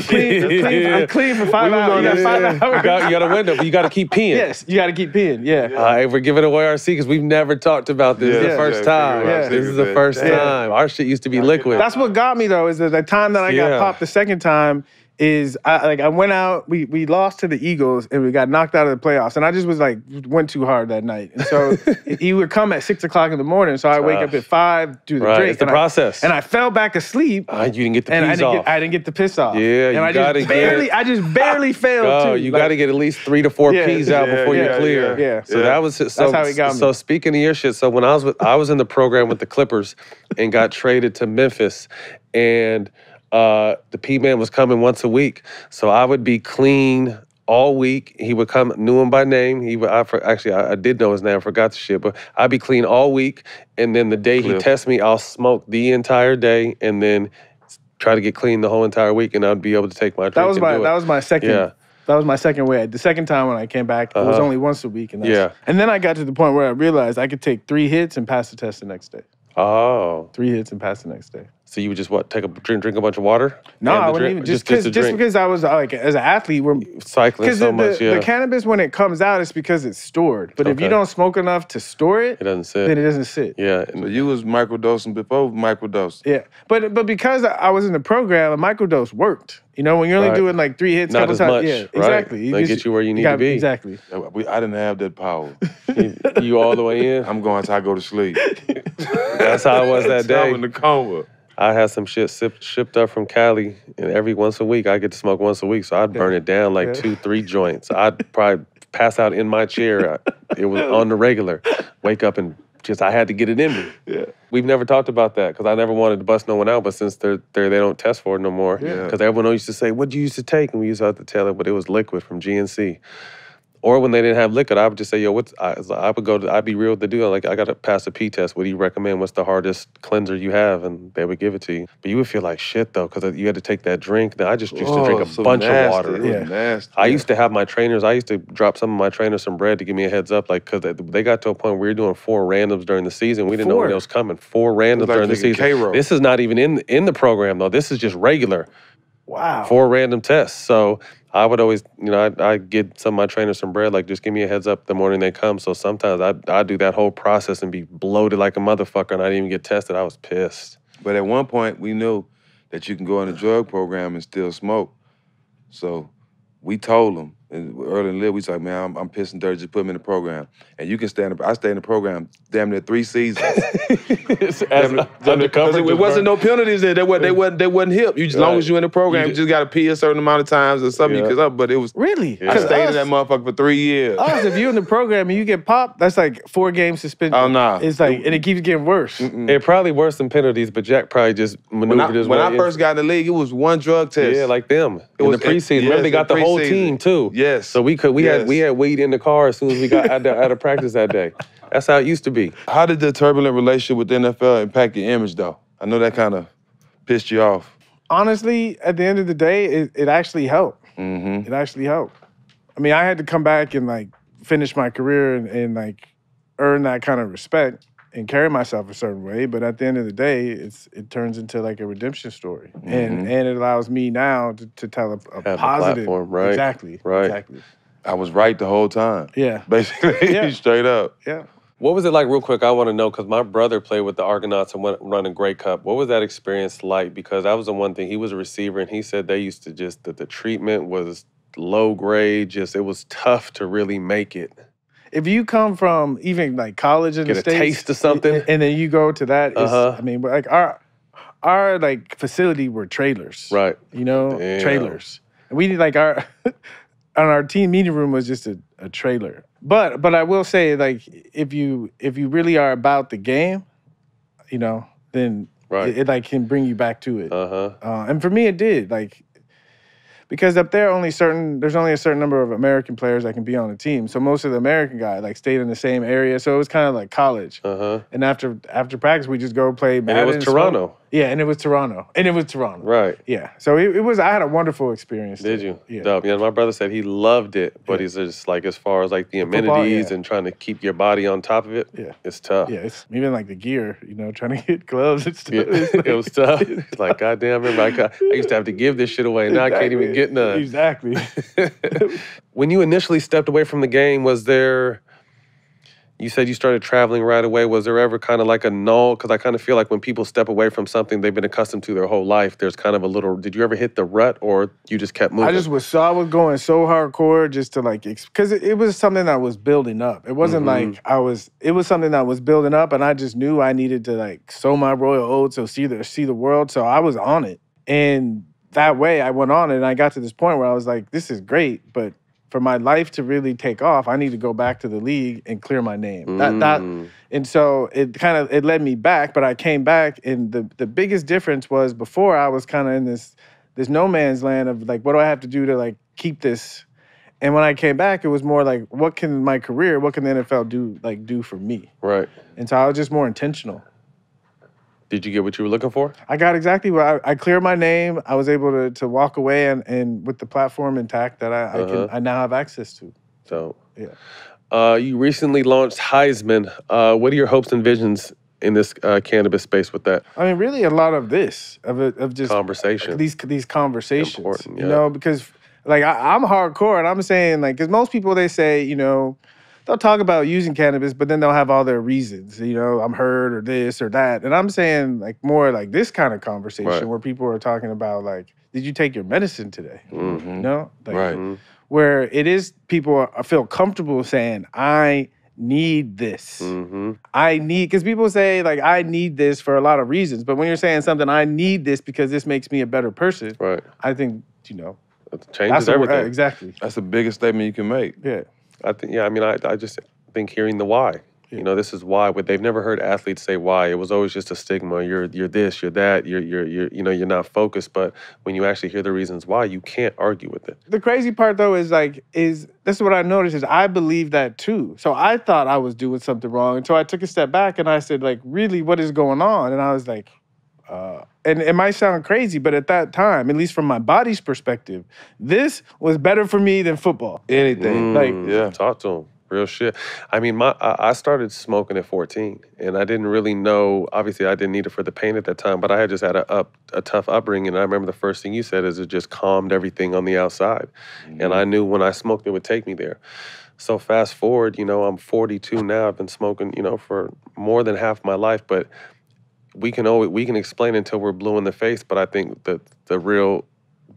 shit. Clean for 5 hours. You got 5 hours. You got a window, but you got to keep peeing. Yes, you got to keep peeing. Yeah. We're giving away our secrets. We've never talked about this. The first time. This is the first time. Our shit used to be liquid. That's what got me though. Is that the time that I got popped the second time. Is I went out, we lost to the Eagles and we got knocked out of the playoffs. And I just was like, went too hard that night. And so he would come at 6 o'clock in the morning. So I wake up at 5, do the drink. It's the process. And I fell back asleep. You didn't get the piss off. I didn't get the piss off. Yeah, and I just barely failed too. You got to get at least 3 to 4 P's out before you're clear. Yeah. So that was that's how he got me. So speaking of your shit, so when I was in the program with the Clippers and got traded to Memphis, and the P-Man was coming once a week. So I would be clean all week. He would come, knew him by name. I did know his name, I forgot the shit, but I'd be clean all week. And then the day he tests me, I'll smoke the entire day and then try to get clean the whole entire week, and I'd be able to take my drink. That was my second. Yeah. That was my second way. The second time when I came back, it was only once a week. And then I got to the point where I realized I could take 3 hits and pass the test the next day. Oh. 3 hits and pass the next day. So you would just take a drink a bunch of water? No, I wouldn't even just because I was like as an athlete, we're cycling so much. The cannabis when it comes out, it's because it's stored. But if you don't smoke enough to store it, it doesn't sit. Then it doesn't sit. Yeah. So you was microdosing before microdose. Yeah, but because I was in the program, a microdose worked. You know, when you're only doing like 3 hits, not as times, much. Yeah, exactly. They get you where you need to be. Exactly. I didn't have that power. You all the way in. I'm going until I go to sleep. That's how I was that day. I'm in the coma. I had some shit shipped up from Cali, and every once a week, I get to smoke once a week, so I'd burn it down like 2-3 joints. I'd probably pass out in my chair. It was on the regular. Wake up and I had to get it in me. Yeah. We've never talked about that because I never wanted to bust no one out, but since they don't test for it no more. Because everyone used to say, what'd you used to take? And we used to have to tell it, but it was liquid from GNC. Or when they didn't have liquid, I would just say, yo, I'd be real with the dude. Like, I got to pass a P test. What do you recommend? What's the hardest cleanser you have? And they would give it to you. But you would feel like shit, though, because you had to take that drink. I just used to drink a bunch of water. Nasty. I used to have my trainers. I used to drop some of my trainers some bread to give me a heads up, like, because they got to a point where we were doing 4 randoms during the season. We didn't know when it was coming. 4 randoms during the season. K-roll. This is not even in the program, though. This is just regular. Wow. 4 random tests. So I would always, I'd get some of my trainers some bread, like, just give me a heads up the morning they come. So sometimes I'd do that whole process and be bloated like a motherfucker, and I didn't even get tested. I was pissed. But at one point, we knew that you can go in a drug program and still smoke. So we told them, and early in the live, we said, man, I'm pissing dirty, just put them in the program. And you can I stayed in the program damn near 3 seasons. Undercover. It wasn't no penalties there. They wasn't hip. You just, as long as you're in the program, you just got to pee a certain amount of times or something you could up. But it was really. I stayed in that motherfucker for 3 years. If you're in the program and you get popped, that's like 4 games suspended. Oh no, it's like and it keeps getting worse. It probably worse than penalties, but Jack probably just maneuvered his way. When I first got in the league, it was 1 drug test. Yeah, like them in the preseason. Remember, they got the whole team too. Yes. So we had weed in the car as soon as we got out of practice that day. That's how it used to be. How did the turbulent relationship with the NFL impact your image, though? I know that kind of pissed you off. Honestly, at the end of the day, it actually helped. Mm-hmm. It actually helped. I mean, I had to come back and like finish my career and like earn that kind of respect and carry myself a certain way. But at the end of the day, it turns into like a redemption story, and it allows me now to tell a positive platform, right? Exactly. I was right the whole time. Yeah. Basically, straight up. Yeah. What was it like, real quick? I want to know, because my brother played with the Argonauts and went running Grey Cup. What was that experience like? Because that was the one thing. He was a receiver, and he said they used to that the treatment was low grade. It was tough to really make it. If you come from even like college in the States, get a taste of something, and then you go to that, I mean, like our like facility were trailers, right? Trailers. And we need like our team meeting room was just a trailer. But I will say, like, if you really are about the game, then it like can bring you back to it. And for me, it did. Like, because up there, there's only a certain number of American players that can be on the team. So most of the American guys like stayed in the same area. So it was kind of like college. And after practice, we just go play Madden. And it was Toronto. Yeah, and it was Toronto. Right. Yeah. So it was. I had a wonderful experience. Did you? Yeah. Dope. Yeah. My brother said he loved it, but he's just like, as far as like the amenities and trying to keep your body on top of it, it's tough. Yeah. It's even like the gear, trying to get gloves and stuff. Yeah. It was tough. It's like, goddamn, remember I used to have to give this shit away. Now I can't even get none. Exactly. When you initially stepped away from the game, you said you started traveling right away. Was there ever kind of like a null? Because I kind of feel like when people step away from something they've been accustomed to their whole life, there's kind of a little, did you ever hit the rut, or you just kept moving? I was going so hardcore just to like, because it was something that was building up. It wasn't like it was something that was building up, and I just knew I needed to like sow my royal oats or see the world. So I was on it. And that way I went on it, and I got to this point where I was like, this is great, but for my life to really take off, I need to go back to the league and clear my name. And so it led me back, but I came back, and the biggest difference was before I was kind of in this no man's land of like, what do I have to do to like keep this? And when I came back, it was more like, what can the NFL do for me? Right. And so I was just more intentional. Did you get what you were looking for? I got exactly what I cleared my name. I was able to walk away and with the platform intact that I now have access to. So yeah. You recently launched Heisman. What are your hopes and visions in this cannabis space with that? I mean, really a lot of this, of just conversation. These conversations, important, you know, because like I'm hardcore and I'm saying like, because most people, they say, you know, they'll talk about using cannabis, but then they'll have all their reasons, you know, I'm hurt or this or that. And I'm saying like more like this kind of conversation where people are talking about like, did you take your medicine today? Mm-hmm. You know? Like, Right. Where it is people feel comfortable saying, I need this. I need, because people say like, I need this for a lot of reasons. But when you're saying something, I need this because this makes me a better person. Right. I think, you know. It changes everything. Exactly. That's the biggest statement you can make. Yeah. I think, I mean, I just think hearing the why. You know, this is why. But they've never heard athletes say why. It was always just a stigma. You're this, you're that. You're you know, you're not focused. But when you actually hear the reasons why, you can't argue with it. The crazy part though is that's what I noticed is I believe that too. So I thought I was doing something wrong until I took a step back and I said like, really, what is going on? And I was like, and it might sound crazy, but at that time, at least from my body's perspective, this was better for me than football. Anything. Talk to them. Real shit. I mean, I started smoking at 14, and I didn't really know. Obviously, I didn't need it for the pain at that time, but I had just had a tough upbringing. And I remember the first thing you said is it just calmed everything on the outside. And I knew when I smoked, it would take me there. So fast forward, you know, I'm 42 now. I've been smoking, you know, for more than half my life. But we can explain until we're blue in the face. But I think that the real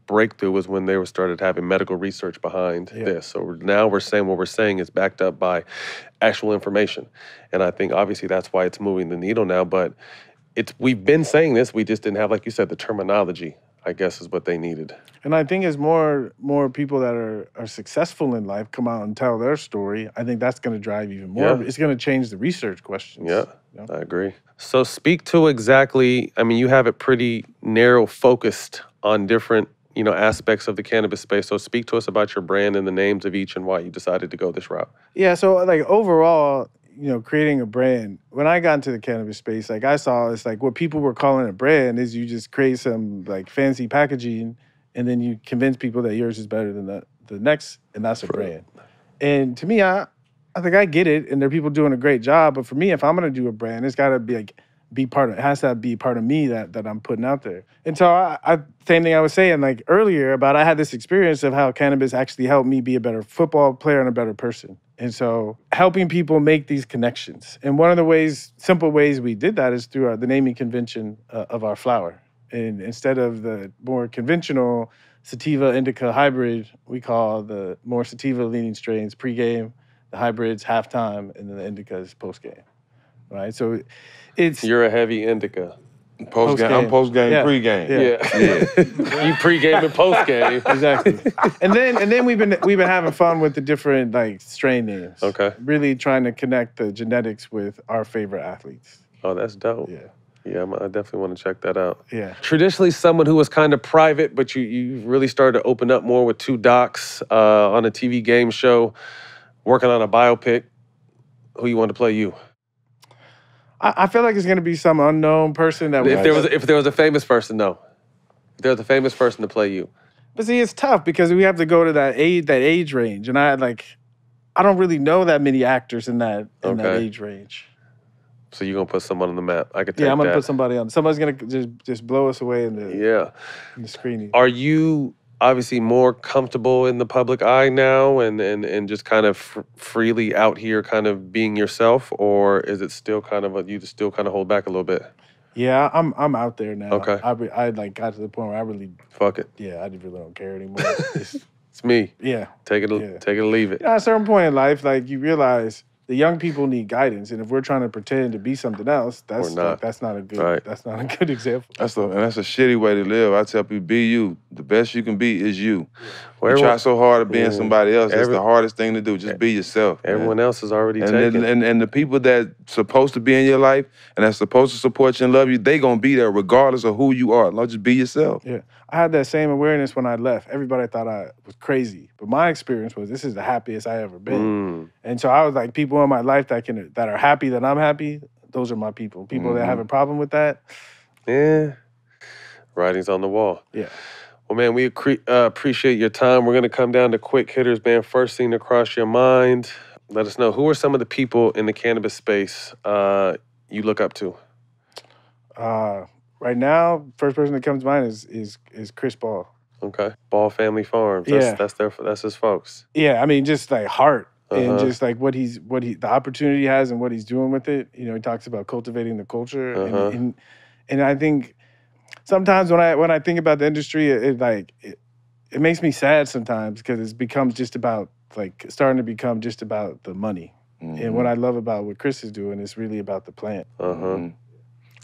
breakthrough was when they started having medical research behind this. So now we're saying what we're saying is backed up by actual information. And I think obviously that's why it's moving the needle now. But we've been saying this, we just didn't have, like you said, the terminology, I guess, is what they needed. And I think as more people that are successful in life come out and tell their story, I think that's going to drive even more. Yeah. It's going to change the research questions. Yeah, you know? I agree. So speak to exactly, I mean, you have it pretty narrow focused on different, you know, aspects of the cannabis space. So speak to us about your brand and the names of each and why you decided to go this route. Yeah, so like overall, you know, creating a brand, when I got into the cannabis space, like I saw it's like what people were calling a brand is you just create some like fancy packaging and then you convince people that yours is better than the next, and that's a brand. And to me, I think I get it, and there are people doing a great job, but for me, if I'm gonna do a brand, it's gotta be like, it has to be part of me that I'm putting out there. And so I same thing I was saying like earlier about I had this experience of how cannabis actually helped me be a better football player and a better person. And so helping people make these connections. And one of the simple ways we did that is through the naming convention of our flower. And instead of the more conventional sativa indica hybrid, we call the more sativa leaning strains pregame, the hybrids halftime, and then the indicas postgame. Right? So you're a heavy indica. Post-game. I'm post-game, pregame. Yeah. You pregame and postgame. Exactly. And then we've been having fun with the different like strain names. Okay. Really trying to connect the genetics with our favorite athletes. Oh, that's dope. Yeah. Yeah, I definitely want to check that out. Yeah. Traditionally, someone who was kind of private, but you really started to open up more with two docs on a TV game show, working on a biopic. Who you want to play you? I feel like it's gonna be some unknown person that. If there was a famous person, no. If there was a famous person to play you. But see, it's tough because we have to go to that age range, and I don't really know that many actors in that age range. So you're gonna put someone on the map. I could take that. Yeah, I'm gonna put somebody on. Somebody's gonna just blow us away in the screening. Are you obviously more comfortable in the public eye now and just kind of freely out here kind of being yourself, or is it still kind of you just still kind of hold back a little bit? Yeah, I'm out there now. Okay. I like got to the point where I really fuck it. Yeah, I really don't care anymore. It's me. Yeah. Take it or leave it. You know, at a certain point in life, like you realize the young people need guidance, and if we're trying to pretend to be something else, that's not a good example. That's a shitty way to live. I tell people, be you. The best you can be is you. You try so hard at being somebody else. It's the hardest thing to do. Just be yourself. Everyone else is already taken. And the people that supposed to be in your life and that's supposed to support you and love you, they gonna be there regardless of who you are. Just be yourself. Yeah, I had that same awareness when I left. Everybody thought I was crazy, but my experience was this is the happiest I ever been. And so I was like, people in my life that are happy that I'm happy, those are my people. People that have a problem with that, writing's on the wall. Yeah. Well, man, we appreciate your time. We're going to come down to quick hitters, man. First thing to cross your mind, let us know, who are some of the people in the cannabis space you look up to? Right now, first person that comes to mind is Chris Ball. Okay. Ball Family Farms. That's his folks. Yeah, I mean, just like heart and just like the opportunity he has and what he's doing with it. You know, he talks about cultivating the culture, and I think sometimes when I think about the industry, it makes me sad sometimes because it's become just about starting to become just about the money. And what I love about what Chris is doing is really about the plant.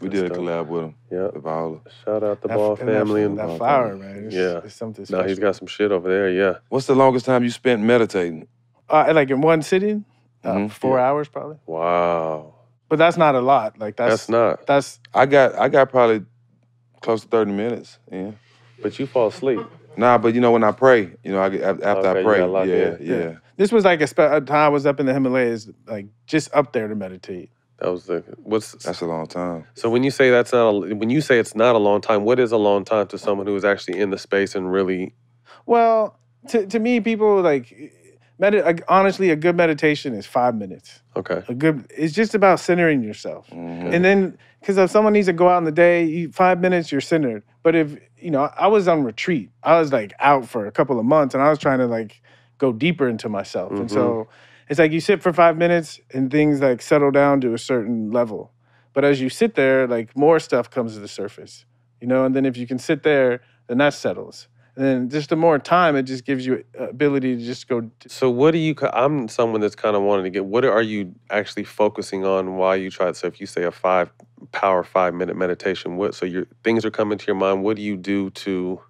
We did a collab with him. Yeah. Viola. Shout out the Ball family. And that flower, man. It's something special. No, he's got some shit over there, yeah. What's the longest time you spent meditating? Like in one sitting? 4 hours probably. Wow. But that's not a lot. Like that's not. I got probably close to 30 minutes. Yeah. But you fall asleep. Nah, but you know when I pray, you know, after I pray, yeah. This was like a time I was up in the Himalayas, like just up there to meditate. That's a long time. So when you say it's not a long time, what is a long time to someone who is actually in the space and really? Well, to me, people honestly, a good meditation is 5 minutes. Okay. It's just about centering yourself. And then, because if someone needs to go out in the day, 5 minutes, you're centered. But if, I was on retreat. I was out for a couple of months and I was trying to go deeper into myself. And so it's you sit for 5 minutes and things settle down to a certain level. But as you sit there, more stuff comes to the surface, and then if you can sit there, then that settles. And then just the more time, it just gives you ability to just go. So I'm someone that's kind of wanting to get, what are you actually focusing on while you try? So if you say a 5-minute meditation, things are coming to your mind, what do you do to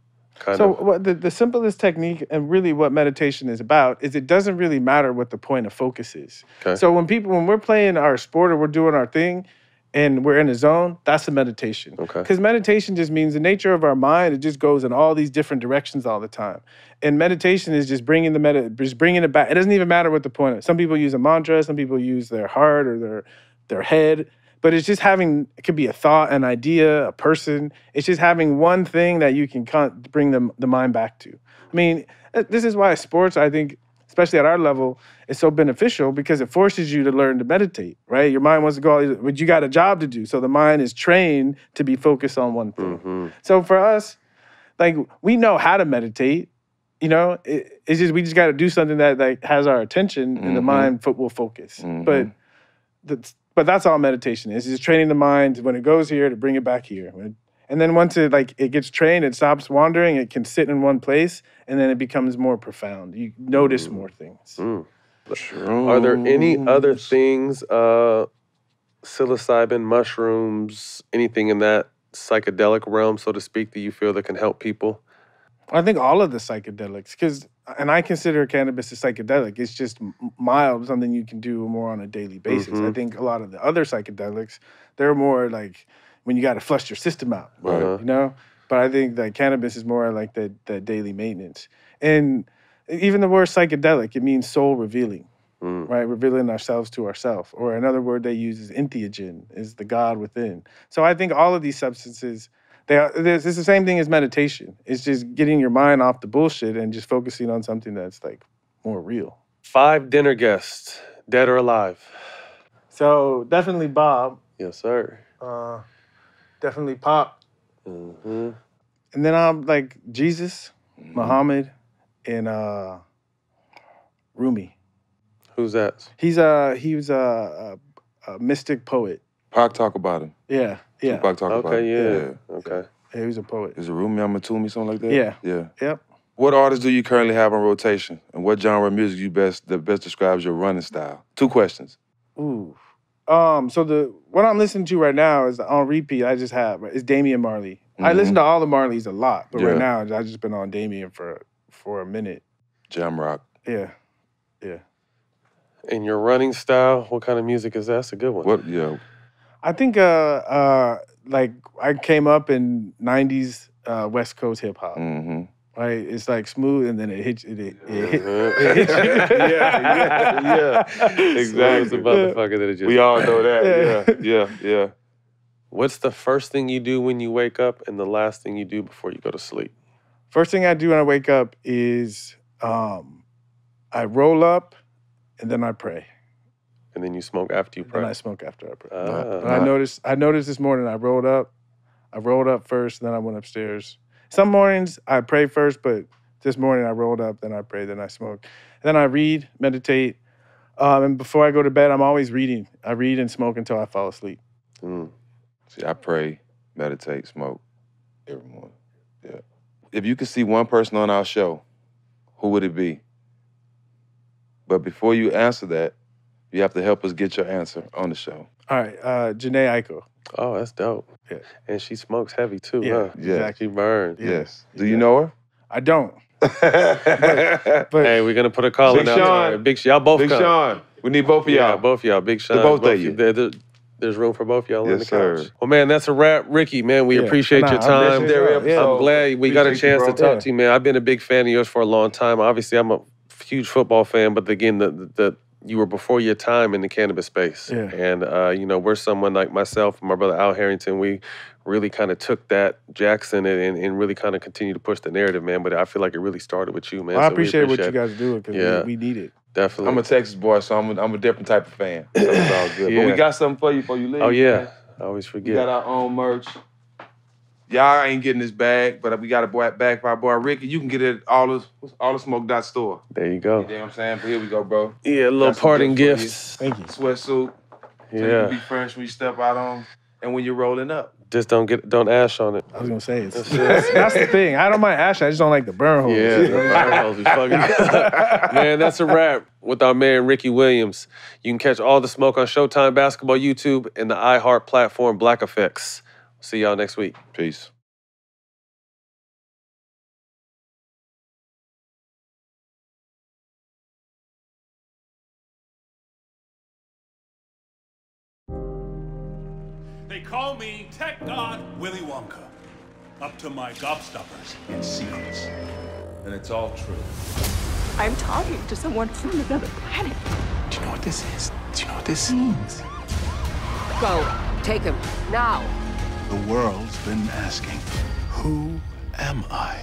the simplest technique and really what meditation is about is it doesn't really matter what the point of focus is. Okay. So when we're playing our sport or we're doing our thing and we're in a zone, that's a meditation. Okay. Because meditation just means the nature of our mind, it just goes in all these different directions all the time. And meditation is just bringing it back. It doesn't even matter what the point is. Some people use a mantra, some people use their heart or their head. But it's just it could be a thought, an idea, a person. It's just having one thing that you can bring the mind back to. I mean, this is why sports, I think, especially at our level, is so beneficial because it forces you to learn to meditate, right? Your mind wants to go, but you got a job to do. So the mind is trained to be focused on one thing. So for us, we know how to meditate. It's just we just got to do something that has our attention and the mind will focus. But that's all meditation is. It's training the mind when it goes here to bring it back here. And then once it gets trained, it stops wandering, it can sit in one place, and then it becomes more profound. You notice more things. Are there any other things, psilocybin, mushrooms, anything in that psychedelic realm, so to speak, that you feel that can help people? I think all of the psychedelics, and I consider cannabis a psychedelic. It's just mild, something you can do more on a daily basis. I think a lot of the other psychedelics, they're more when you got to flush your system out, But I think that cannabis is more like that daily maintenance. And even the word psychedelic, it means soul revealing, right? Revealing ourselves to ourselves. Or another word they use is entheogen, is the God within. So I think all of these substances, it's the same thing as meditation. It's just getting your mind off the bullshit and just focusing on something that's more real. 5 dinner guests, dead or alive? So definitely Bob. Yes, sir. Definitely Pop. And then I'm Jesus, Muhammad, and Rumi. Who's that? He was a mystic poet. Pac talk about him. Yeah. Tupac talk about him. Yeah. Okay. Yeah, he was a poet. Is it Rumi Amatumi, something like that? Yeah. Yep. What artists do you currently have on rotation? And what genre of music that best describes your running style? 2 questions. Ooh. So what I'm listening to right now is on repeat. I just have is Damian Marley. I listen to all the Marleys a lot, but right now I've just been on Damian for a minute. Jam rock. Yeah. And your running style, what kind of music is that? That's a good one. I think I came up in 90s West Coast hip hop. Right? It's smooth and then it hits you. Yeah. Exactly. Motherfucker that it just. We all know that. Yeah. What's the first thing you do when you wake up and the last thing you do before you go to sleep? First thing I do when I wake up is I roll up and then I pray. And then you smoke after you pray? Then I smoke after I pray. But I noticed this morning I rolled up first, then I went upstairs. Some mornings I pray first, but this morning I rolled up, then I pray, then I smoke. Then I read, meditate, and before I go to bed, I'm always reading. I read and smoke until I fall asleep. See, I pray, meditate, smoke every morning. Yeah. If you could see one person on our show, who would it be? But before you answer that, you have to help us get your answer on the show. All right, Janae Aiko. Oh, that's dope. Yeah. And she smokes heavy too, Yeah, huh? exactly. She burns. Yes. Do you know her? I don't. But hey, we're gonna put a call in out there. Big Sean. Y'all both Big come. Sean. We need both of y'all. Yeah, both of y'all. Big Sean. Both of you. There's room for both y'all on the couch. Sir. Well, man, that's a wrap. Ricky, man, we appreciate your time. I'm glad we got a chance to talk to you, man. I've been a big fan of yours for a long time. Obviously, I'm a huge football fan, but again, you were before your time in the cannabis space. Yeah. And, you know, we're someone like myself and my brother Al Harrington, we really kind of took that, Jackson, and really kind of continued to push the narrative, man. But I feel like it really started with you, man. Well, I So appreciate what you guys do because we need it. Definitely. I'm a Texas boy, so I'm a different type of fan. So it's all good. Yeah. But we got something for you before you leave. Oh, yeah. Man. I always forget. We got our own merch. Y'all ain't getting this bag, but we got a bag for our boy Ricky. You can get it at all the smoke.store. There you go. You know what I'm saying? But here we go, bro. Yeah, little parting gifts. Thank you. Sweatsuit. Yeah. So you can be fresh when you step out on and when you're rolling up. Just don't ash on it. I was gonna say that's the thing. I don't mind ash. I just don't like the burn holes. Yeah, the burn holes be fucking. Man, that's a wrap with our man Ricky Williams. You can catch all the smoke on Showtime Basketball YouTube and the iHeart platform Black Effects. See y'all next week. Peace. They call me Tech God Willy Wonka. Up to my gobstoppers in secrets. And it's all true. I'm talking to someone from another planet. Do you know what this is? Do you know what this means? Go. Take him. Now. The world's been asking, who am I?